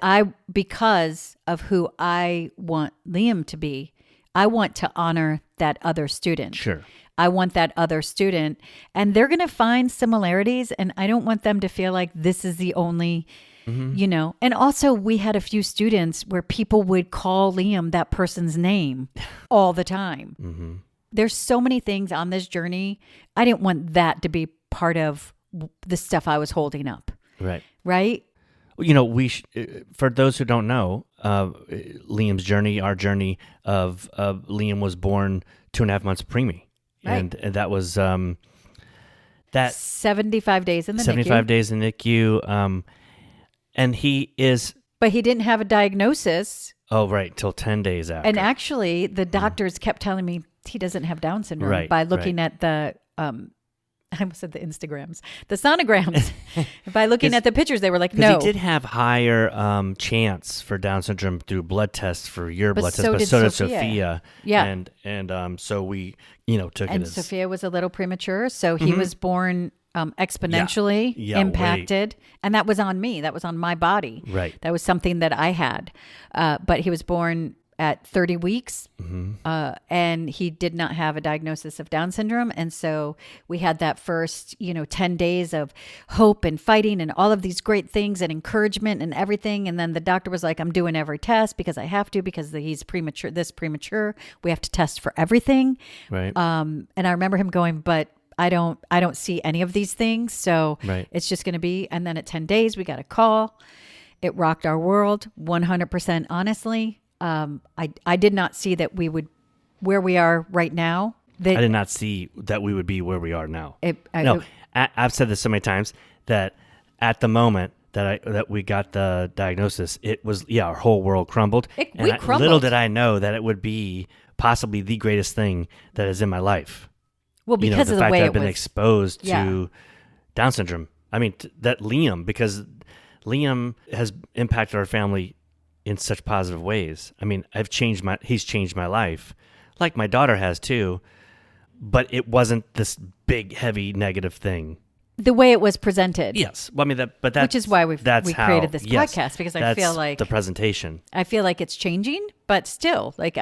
because of who I want Liam to be, I want to honor that other student. Sure. I want that other student, and they're going to find similarities, and I don't want them to feel like this is the only, And also we had a few students where people would call Liam that person's name all the time. There's so many things on this journey. I didn't want that to be part of the stuff I was holding up. Right. Right? For those who don't know, Liam's journey, our journey of Liam was born 2.5 months preemie. Right. And that was that 75 days in the 75 days in NICU. And he is... But he didn't have a diagnosis. Oh, right. Till 10 days after. And actually, the doctors kept telling me he doesn't have Down syndrome by looking at the... I almost said the Instagrams, the sonograms. By looking at the pictures, they were like, no. He did have higher chance for Down syndrome through blood tests for your blood test, but so did Sophia. Yeah. And so we, took it as... And Sophia was a little premature, so he was born exponentially impacted. And that was on me. That was on my body. Right. That was something that I had. But he was born at 30 weeks, and he did not have a diagnosis of Down syndrome. And so we had that first, 10 days of hope and fighting and all of these great things and encouragement and everything. And then the doctor was like, I'm doing every test because I have to, because he's premature. We have to test for everything. Right. And I remember him going, but I don't see any of these things. So it's just going to be, and then at 10 days, we got a call. It rocked our world 100%. Honestly. I did not see that we would, where we are right now. I did not see that we would be where we are now. I've said this so many times that at the moment that we got the diagnosis, it was, our whole world crumbled. We crumbled. Little did I know that it would be possibly the greatest thing that is in my life. Well, because the of the fact way that it I've been was. exposed Yeah. to Down syndrome. I mean, that Liam, because Liam has impacted our family in such positive ways. I mean, he's changed my life, like my daughter has too, but it wasn't this big, heavy, negative thing. The way it was presented. Yes. Well, I mean, that's Which is why we how- created this yes, podcast, because I that's feel like the presentation. I feel like it's changing, but still, like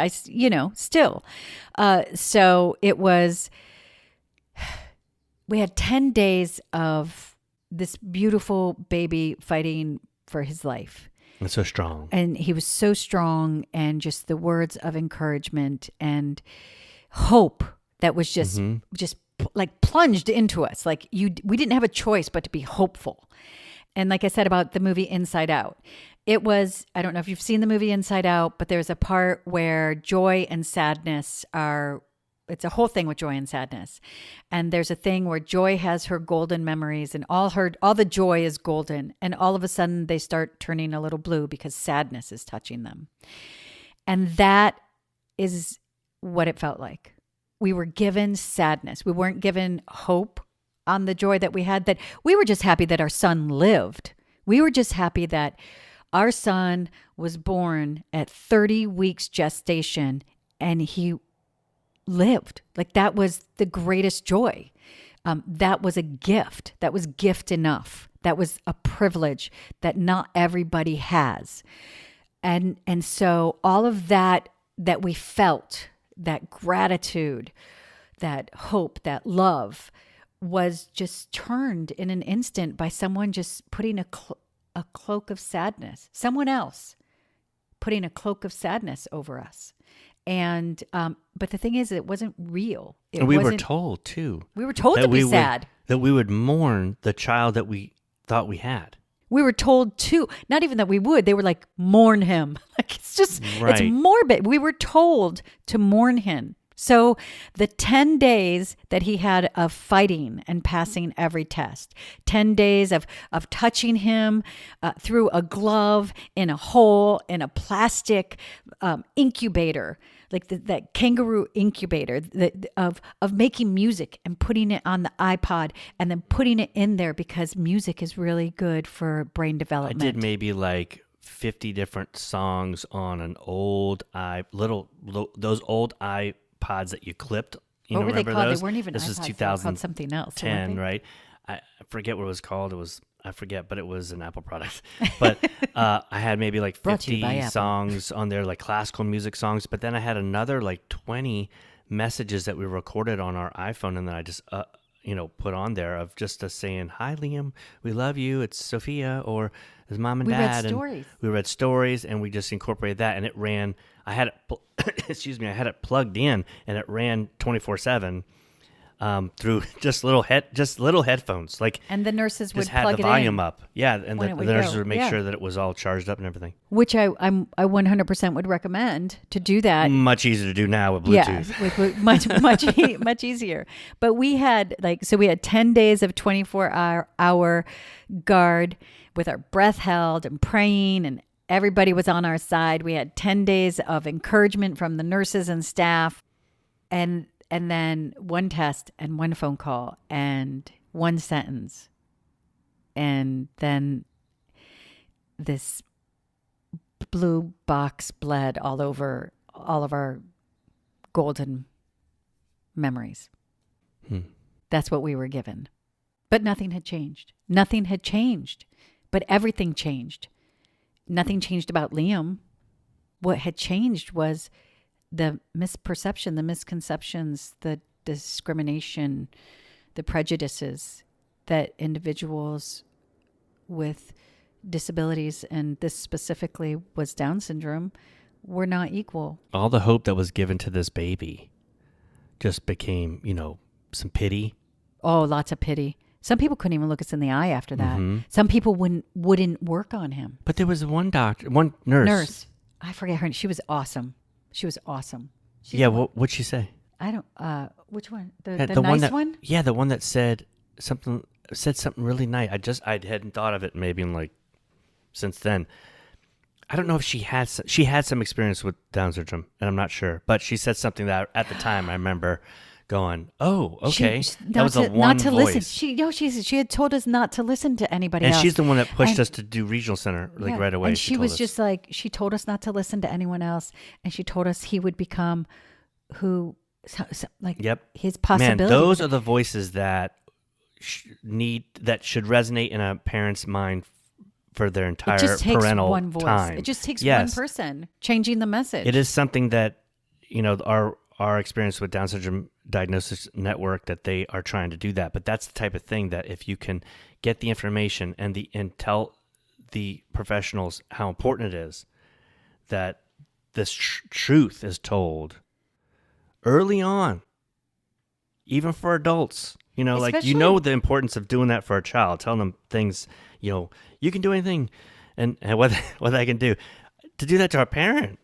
still. So it was, we had 10 days of this beautiful baby fighting for his life. It's so strong. And he was so strong, and just the words of encouragement and hope that was just like plunged into us. Like we didn't have a choice but to be hopeful. And like I said about the movie Inside Out, it was, I don't know if you've seen the movie Inside Out, but there's a part where joy and sadness it's a whole thing with joy and sadness. And there's a thing where joy has her golden memories, and all the joy is golden. And all of a sudden they start turning a little blue because sadness is touching them. And that is what it felt like. We were given sadness. We weren't given hope on the joy that we had, that we were just happy that our son lived. We were just happy that our son was born at 30 weeks gestation and he lived. Like, that was the greatest joy. That was a gift. That was gift enough. That was a privilege that not everybody has. And so all of that we felt, that gratitude, that hope, that love, was just turned in an instant by someone just putting a cloak of sadness, someone else putting a cloak of sadness over us. And but the thing is, it wasn't real. And we were told too. We were told to be sad. That we would mourn the child that we thought we had. We were told to, not even that we would, they were like, mourn him. Like, it's just, Right. It's morbid. We were told to mourn him. So the 10 days that he had of fighting and passing every test, 10 days of touching him through a glove, in a hole, in a plastic incubator, like that kangaroo incubator, of making music and putting it on the iPod and then putting it in there because music is really good for brain I development. did maybe like 50 different songs on an old those old iPods that you clipped. What were they remember called? those? They weren't even This iPods. was They were called something else, weren't 2010, they? right? I forget what it was called. I forget, but it was an Apple product. But I had maybe like Brought to you by 50 Apple. songs on there, like classical music songs. But then I had another like 20 messages that we recorded on our iPhone, and then I just put on there of just us saying, "Hi, Liam, we love you. It's Sophia," or "His mom and We read dad." stories. And we read stories, and we just incorporated that, and it ran. I had it. I had it plugged in, and it ran 24/7 through just little headphones. Like, And the nurses would just had plug the it volume in. up. Yeah, and when it the would nurses go. would make Yeah. sure that it was all charged up and everything. Which I 100% would recommend to do that. Much easier to do now with Yeah, Bluetooth. with much easier. But we had 10 days of 24-hour guard with our breath held and praying, and everybody was on our side. We had 10 days of encouragement from the nurses and staff, and then one test and one phone call and one sentence, and then this blue box bled all over all of our golden memories. That's what we were given. But nothing had changed. Nothing had changed. But everything changed. Nothing changed about Liam. What had changed was the misperception, the misconceptions, the discrimination, the prejudices that individuals with disabilities, and this specifically was Down syndrome, were not equal. All the hope that was given to this baby just became, some pity. Oh, lots of pity. Some people couldn't even look us in the eye after that. Mm-hmm. Some people wouldn't work on him. But there was one nurse. I forget her. She was awesome. Yeah, what'd she say? I don't. Which one? The one one? Yeah, the one that said something really nice. I hadn't thought of it maybe in since then. I don't know if she had some experience with Down syndrome, and I'm not sure, but she said something that at the time I remember going, "Oh, okay." That was the one not to voice. listen. She had told us not to listen to anybody And else. she's the one that pushed And- us to do regional center Yeah, right away. And she told was us. just like, she told us not to listen to anyone else, and she told us he would become like Yep. his possibility. Man, those are the voices that should resonate in a parent's mind for their entire it just takes parental one voice. time. It just takes Yes. one person changing the message. It is something that, our experience with Down syndrome diagnosis network, that they are trying to do that. But that's the type of thing that if you can get the information and tell the professionals how important it is that this truth is told early on, even for adults, Especially- the importance of doing that for a child, telling them things, you can do anything and what I can do to do that to our parent.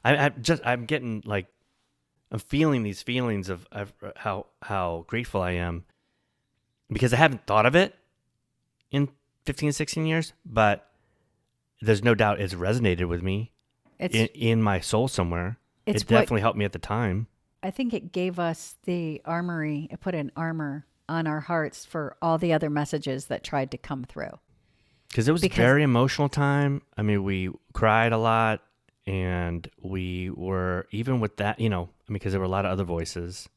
I'm getting like, I'm feeling these feelings of how grateful I am, because I haven't thought of it in 15, 16 years, but there's no doubt it's resonated with me in my soul somewhere. It's It definitely helped me at the time. I think it gave us the armory. It put an armor on our hearts for all the other messages that tried to come through. Because it was a very emotional time. I mean, we cried a lot, and we were, even with that, because there were a lot of other voices.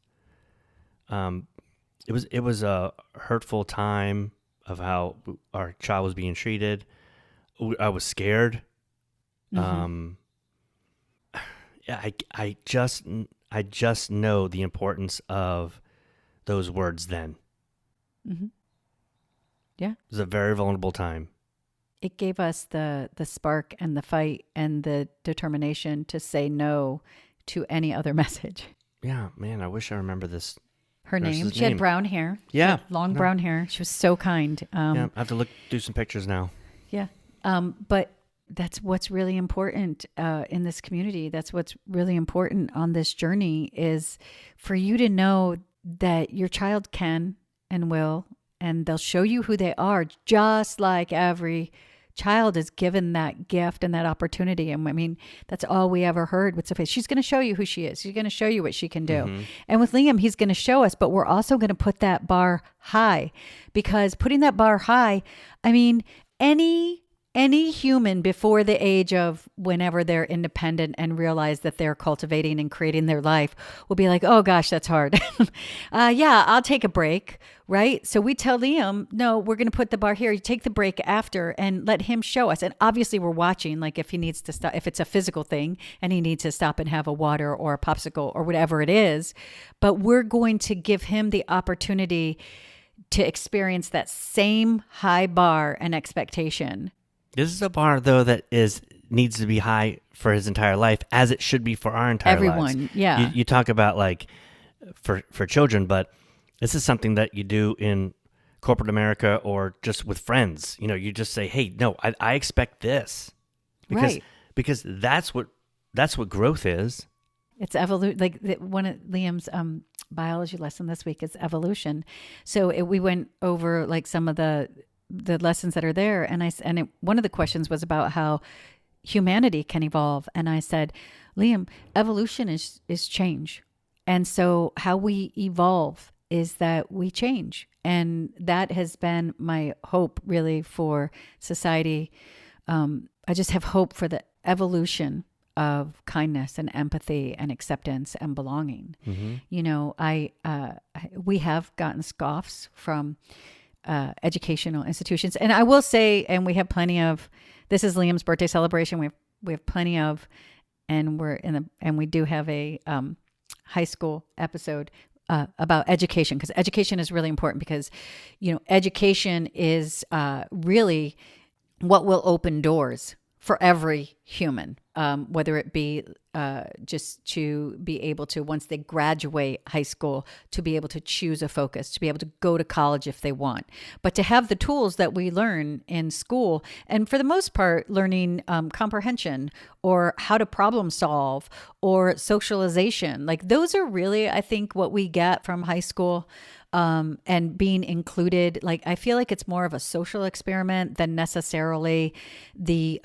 It was a hurtful time of how our child was being treated. I was scared. Mm-hmm. Yeah, I just know the importance of those words then. Mm-hmm. Yeah. It was a very vulnerable time. It gave us the spark and the fight and the determination to say no to any other message. Yeah, man, I wish I remember this. Her name. nurse's She had name. brown hair. She Yeah. had long brown hair. She was so kind. Yeah, I have to do some pictures now. Yeah. But that's what's really important in this community. That's what's really important on this journey, is for you to know that your child can and will, and they'll show you who they are, just like every child is given that gift and that opportunity. And I mean, that's all we ever heard with Sophia. She's going to show you who she is. She's going to show you what she can do. Mm-hmm. And with Liam, he's going to show us, but we're also going to put that bar high, because putting that bar high, I mean, any human before the age of whenever they're independent and realize that they're cultivating and creating their life will be like, oh gosh, that's hard. Yeah, I'll take a break, right? So we tell Liam, no, we're going to put the bar here. You take the break after and let him show us. And obviously we're watching, like if he needs to stop, if it's a physical thing and he needs to stop and have a water or a popsicle or whatever it is, but we're going to give him the opportunity to experience that same high bar and expectation. This is a bar, though, that needs to be high for his entire life, as it should be for our entire lives. Everyone, yeah. You talk about like for children, but this is something that you do in corporate America or just with friends. You just say, "Hey, no, I expect this," because that's what growth is. It's evolution. Like one of Liam's biology lesson this week is evolution. So we went over like some of the lessons that are there, and one of the questions was about how humanity can evolve, and I said, Liam, evolution is change, and so how we evolve is that we change, and that has been my hope really for society. I just have hope for the evolution of kindness and empathy and acceptance and belonging. Mm-hmm. We have gotten scoffs from educational institutions. And I will say, and we have plenty of, this is Liam's birthday celebration. We have plenty of, and we do have a high school episode about education, because education is really important, because, education is really what will open doors for every human, whether it be just to be able to, once they graduate high school, to be able to choose a focus, to be able to go to college if they want, but to have the tools that we learn in school. And for the most part, learning comprehension or how to problem solve or socialization, like those are really, I think, what we get from high school. and being included. Like, I feel like it's more of a social experiment than necessarily the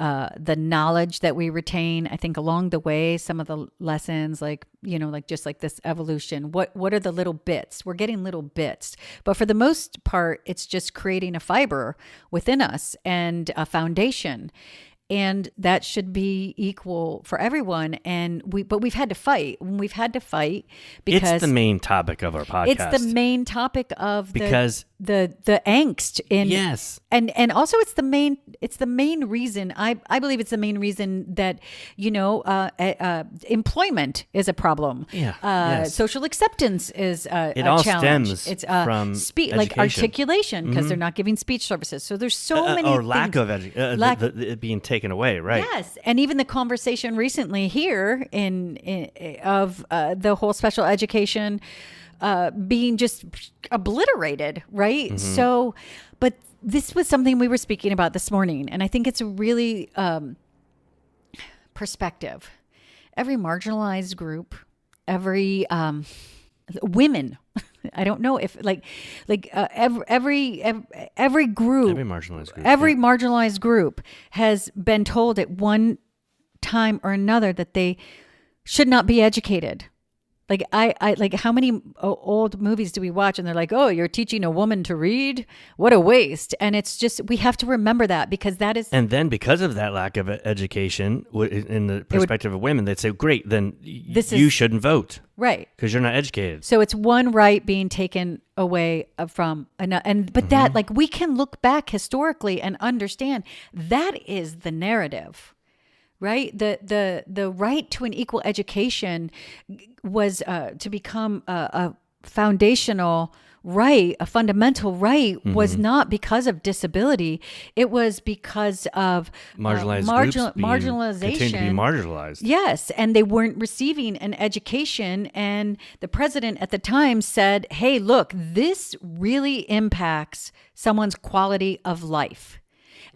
knowledge that we retain. I think along the way, some of the lessons, like, like just like this evolution, what are the little bits? We're getting little bits, but for the most part, it's just creating a fiber within us and a foundation. And that should be equal for everyone. But we've had to fight. We've had to fight because it's the main topic of our podcast. It's the main topic of because the angst in yes, and also it's the main reason. I believe it's the main reason that employment is a problem. Yeah, yes. Social acceptance is it a all challenge. stems It's from like education. articulation, because they're not giving speech services. So there's so many or things. lack of it being taken away, right? Yes, and even the conversation recently here of the whole special education being just obliterated, right? So, but this was something we were speaking about this morning, and I think it's a really perspective. Every marginalized group, every women. I don't know if every group, every marginalized group has been told at one time or another that they should not be educated. Like I like, how many old movies do we watch and they're like, oh, you're teaching a woman to read? What a waste. And it's just, we have to remember that, because that is. And then because of that lack of education in the perspective of women, they'd say, great, then you shouldn't vote. Right. Because you're not educated. So it's one right being taken away from another. But that, like, we can look back historically and understand that is the narrative. Right? The right to an equal education was to become a foundational right, a fundamental right, was not because of disability. It was because of marginalization. Marginalization. Continue to be marginalized. Yes, and they weren't receiving an education. And the president at the time said, hey, look, this really impacts someone's quality of life.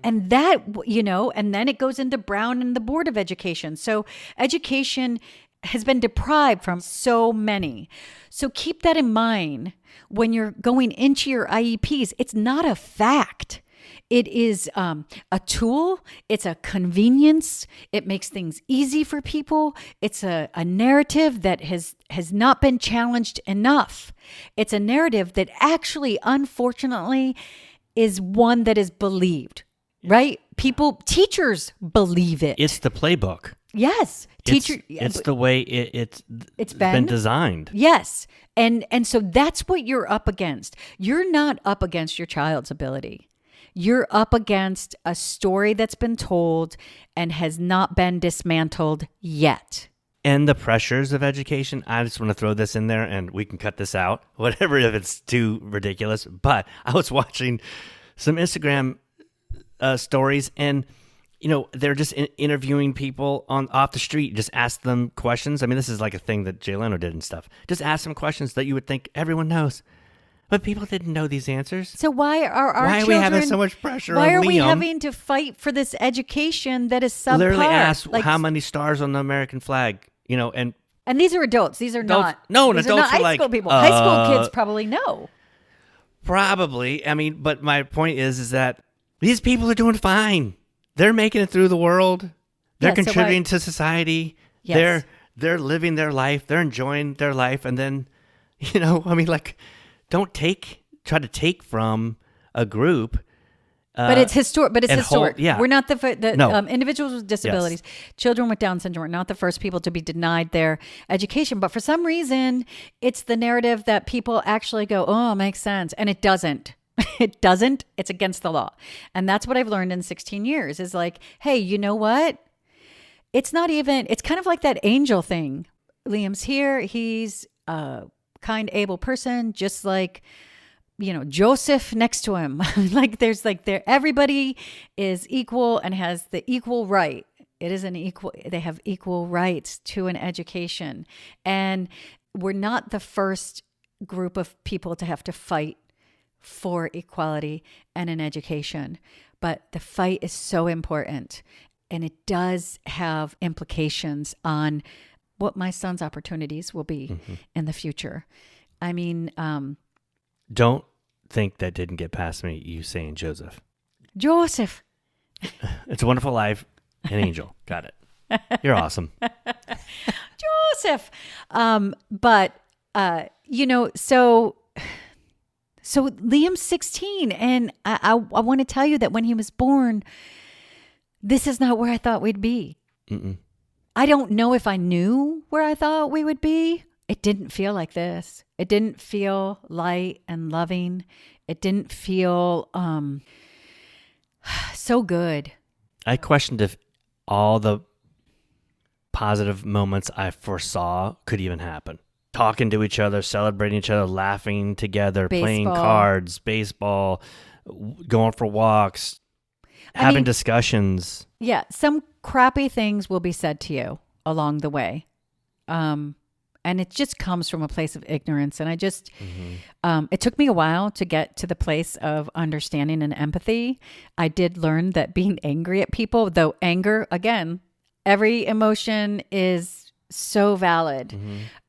And that, and then it goes into Brown and the Board of Education. So education has been deprived from so many. So keep that in mind when you're going into your IEPs. It's not a fact. It is a tool. It's a convenience. It makes things easy for people. It's a narrative that has not been challenged enough. It's a narrative that actually, unfortunately, is one that is believed. Right? Teachers believe it. It's the playbook. Yes. It's the way it's been designed. Yes. And so that's what you're up against. You're not up against your child's ability. You're up against a story that's been told and has not been dismantled yet. And the pressures of education. I just want to throw this in there, and we can cut this out, whatever, if it's too ridiculous. But I was watching some Instagram stories, and they're just interviewing people off the street. Just ask them questions. I mean, this is like a thing that Jay Leno did and stuff. Just ask them questions that you would think everyone knows, but people didn't know these answers. So why are we having so much pressure? Why on are we Liam? having to fight for this education that is subpar? Literally ask how many stars on the American flag, and these are adults. These are adults, not. No, and these adults are not high school people. High school kids probably know. Probably. I mean, but my point is that these people are doing fine. They're making it through the world. They're contributing to society. Yes. They're living their life. They're enjoying their life. And then, don't try to take from a group. But it's historic. Yeah. We're not the individuals with disabilities, children with Down syndrome are not the first people to be denied their education. But for some reason, it's the narrative that people actually go, oh, it makes sense. And it doesn't. It doesn't. It's against the law. And that's what I've learned in 16 years is like, hey, you know what? It's kind of like that angel thing. Liam's here. He's a kind, able person, just like, Joseph next to him. Everybody is equal and has the equal right. They have equal rights to an education. And we're not the first group of people to have to fight for equality and an education. But the fight is so important, and it does have implications on what my son's opportunities will be in the future. I mean, Don't think that didn't get past me, you saying Joseph. Joseph. It's a Wonderful Life, an angel. Got it. You're awesome. Joseph. But so Liam's 16, and I want to tell you that when he was born, this is not where I thought we'd be. Mm-mm. I don't know if I knew where I thought we would be. It didn't feel like this. It didn't feel light and loving. It didn't feel so good. I questioned if all the positive moments I foresaw could even happen. Talking to each other, celebrating each other, laughing together, playing Baseball. cards, baseball, going for walks, having discussions. Yeah, some crappy things will be said to you along the way. And it just comes from a place of ignorance. And I just, it took me a while to get to the place of understanding and empathy. I did learn that being angry at people, though anger, again, every emotion is so valid.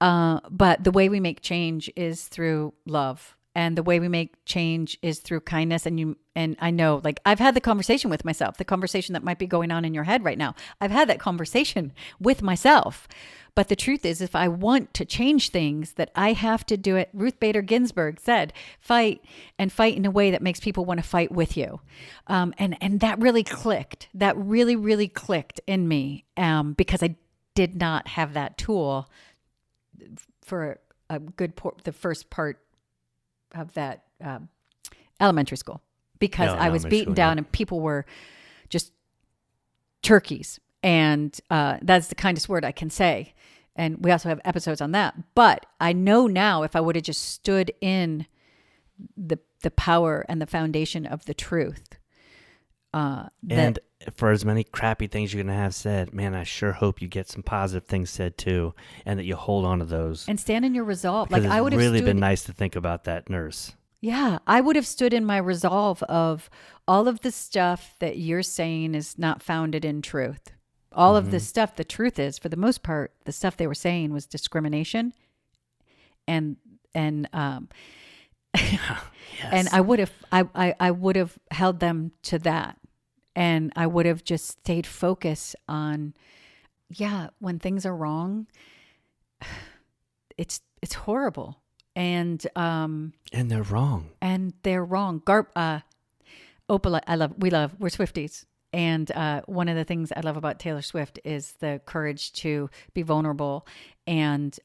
But the way we make change is through love. And the way we make change is through kindness. And I know, like, I've had the conversation with myself, the conversation that might be going on in your head right now. I've had that conversation with myself. But the truth is, if I want to change things, that I have to do it. Ruth Bader Ginsburg said, fight in a way that makes people want to fight with you. And that really clicked. That really, really clicked in me because I did not have that tool for a good the first part of that elementary school, because I was beaten down and people were just turkeys. And that's the kindest word I can say. And we also have episodes on that. But I know now, if I would have just stood in the power and the foundation of the truth. And for as many crappy things you're going to have said, man, I sure hope you get some positive things said too, and that you hold on to those. And stand in your resolve. Because like I would have really been nice to think about that nurse. Yeah, I would have stood in my resolve of all of the stuff that you're saying is not founded in truth. All of the stuff, the truth is, for the most part, the stuff they were saying was discrimination, and Yes. and I would have held them to that, and I would have just stayed focused on, when things are wrong, it's horrible, and they're wrong. Opal, we're Swifties. And one of the things I love about Taylor Swift is the courage to be vulnerable and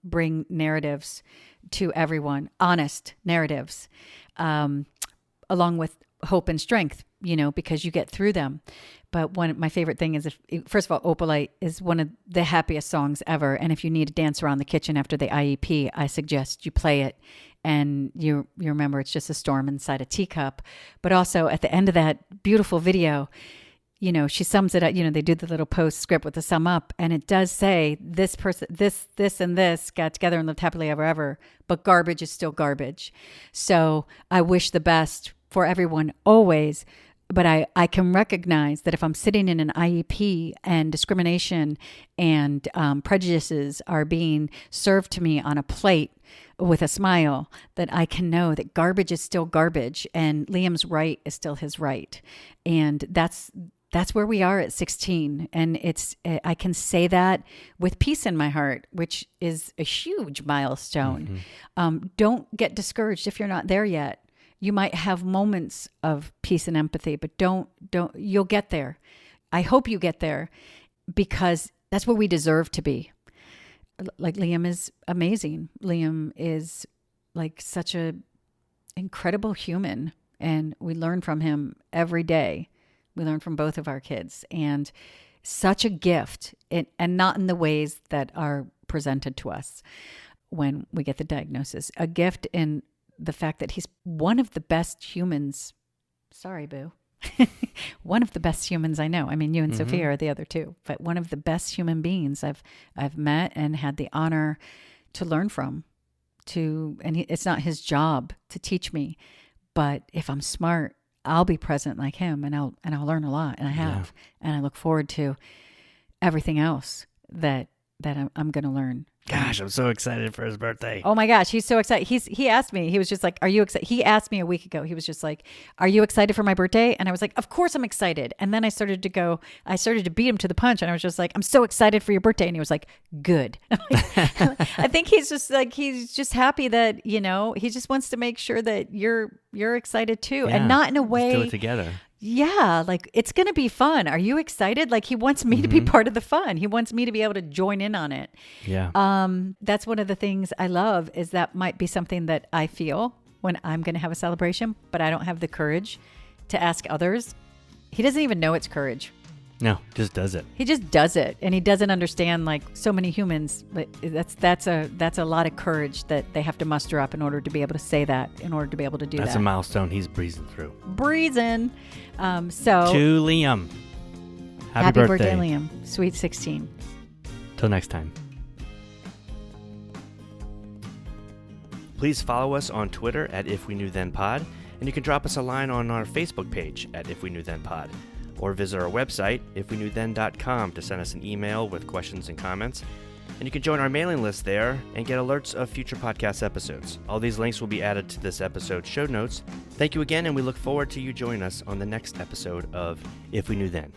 bring narratives to everyone, honest narratives, along with hope and strength, because you get through them. But my favorite thing is, first of all, Opalite is one of the happiest songs ever. And if you need to dance around the kitchen after the IEP, I suggest you play it. And you remember it's just a storm inside a teacup. But also at the end of that beautiful video, she sums it up. They do the little postscript with the sum up. And it does say, this person, this and this got together and lived happily ever, ever. But garbage is still garbage. So I wish the best for everyone always. But I can recognize that if I'm sitting in an IEP and discrimination and prejudices are being served to me on a plate with a smile, that I can know that garbage is still garbage and Liam's right is still his right. And that's where we are at 16. And I can say that with peace in my heart, which is a huge milestone. Don't get discouraged if you're not there yet. You might have moments of peace and empathy, but you'll get there. I hope you get there, because that's where we deserve to be. Like, Liam is amazing. Liam is like such a incredible human, and we learn from him every day. We learn from both of our kids, and such a gift, and not in the ways that are presented to us when we get the diagnosis. A gift in the fact that he's one of the best humans. Sorry, boo. One of the best humans I know. I mean, you and Sophia are the other two, but one of the best human beings I've met and had the honor to learn from. It's not his job to teach me, but if I'm smart, I'll be present like him, and I'll learn a lot, and I have, and I look forward to everything else that I'm going to learn Gosh, I'm so excited for his birthday. Oh my gosh, he's so excited. He asked me, he was just like, are you excited? He asked me a week ago, he was just like, are you excited for my birthday? And I was like, of course I'm excited. And then I started to beat him to the punch, and I was just like, I'm so excited for your birthday. And he was like, good. I think he's just happy that, he just wants to make sure that you're excited too. And not in a way. Let's do it together. Yeah, like it's going to be fun. Are you excited? Like he wants me to be part of the fun. He wants me to be able to join in on it. Yeah. That's one of the things I love, is that might be something that I feel when I'm going to have a celebration, but I don't have the courage to ask others. He doesn't even know it's courage. No, just does it. He just does it, and he doesn't understand, like so many humans. But that's a lot of courage that they have to muster up in order to be able to say that, in order to be able to do that. That's a milestone he's breezing through. Breezing. To Liam. Happy birthday, Liam. Sweet 16. Till next time. Please follow us on Twitter at If We Knew Then Pod, and you can drop us a line on our Facebook page at If We Knew Then Pod, or visit our website, ifweknewthen.com, to send us an email with questions and comments. And you can join our mailing list there and get alerts of future podcast episodes. All these links will be added to this episode's show notes. Thank you again, and we look forward to you joining us on the next episode of If We Knew Then.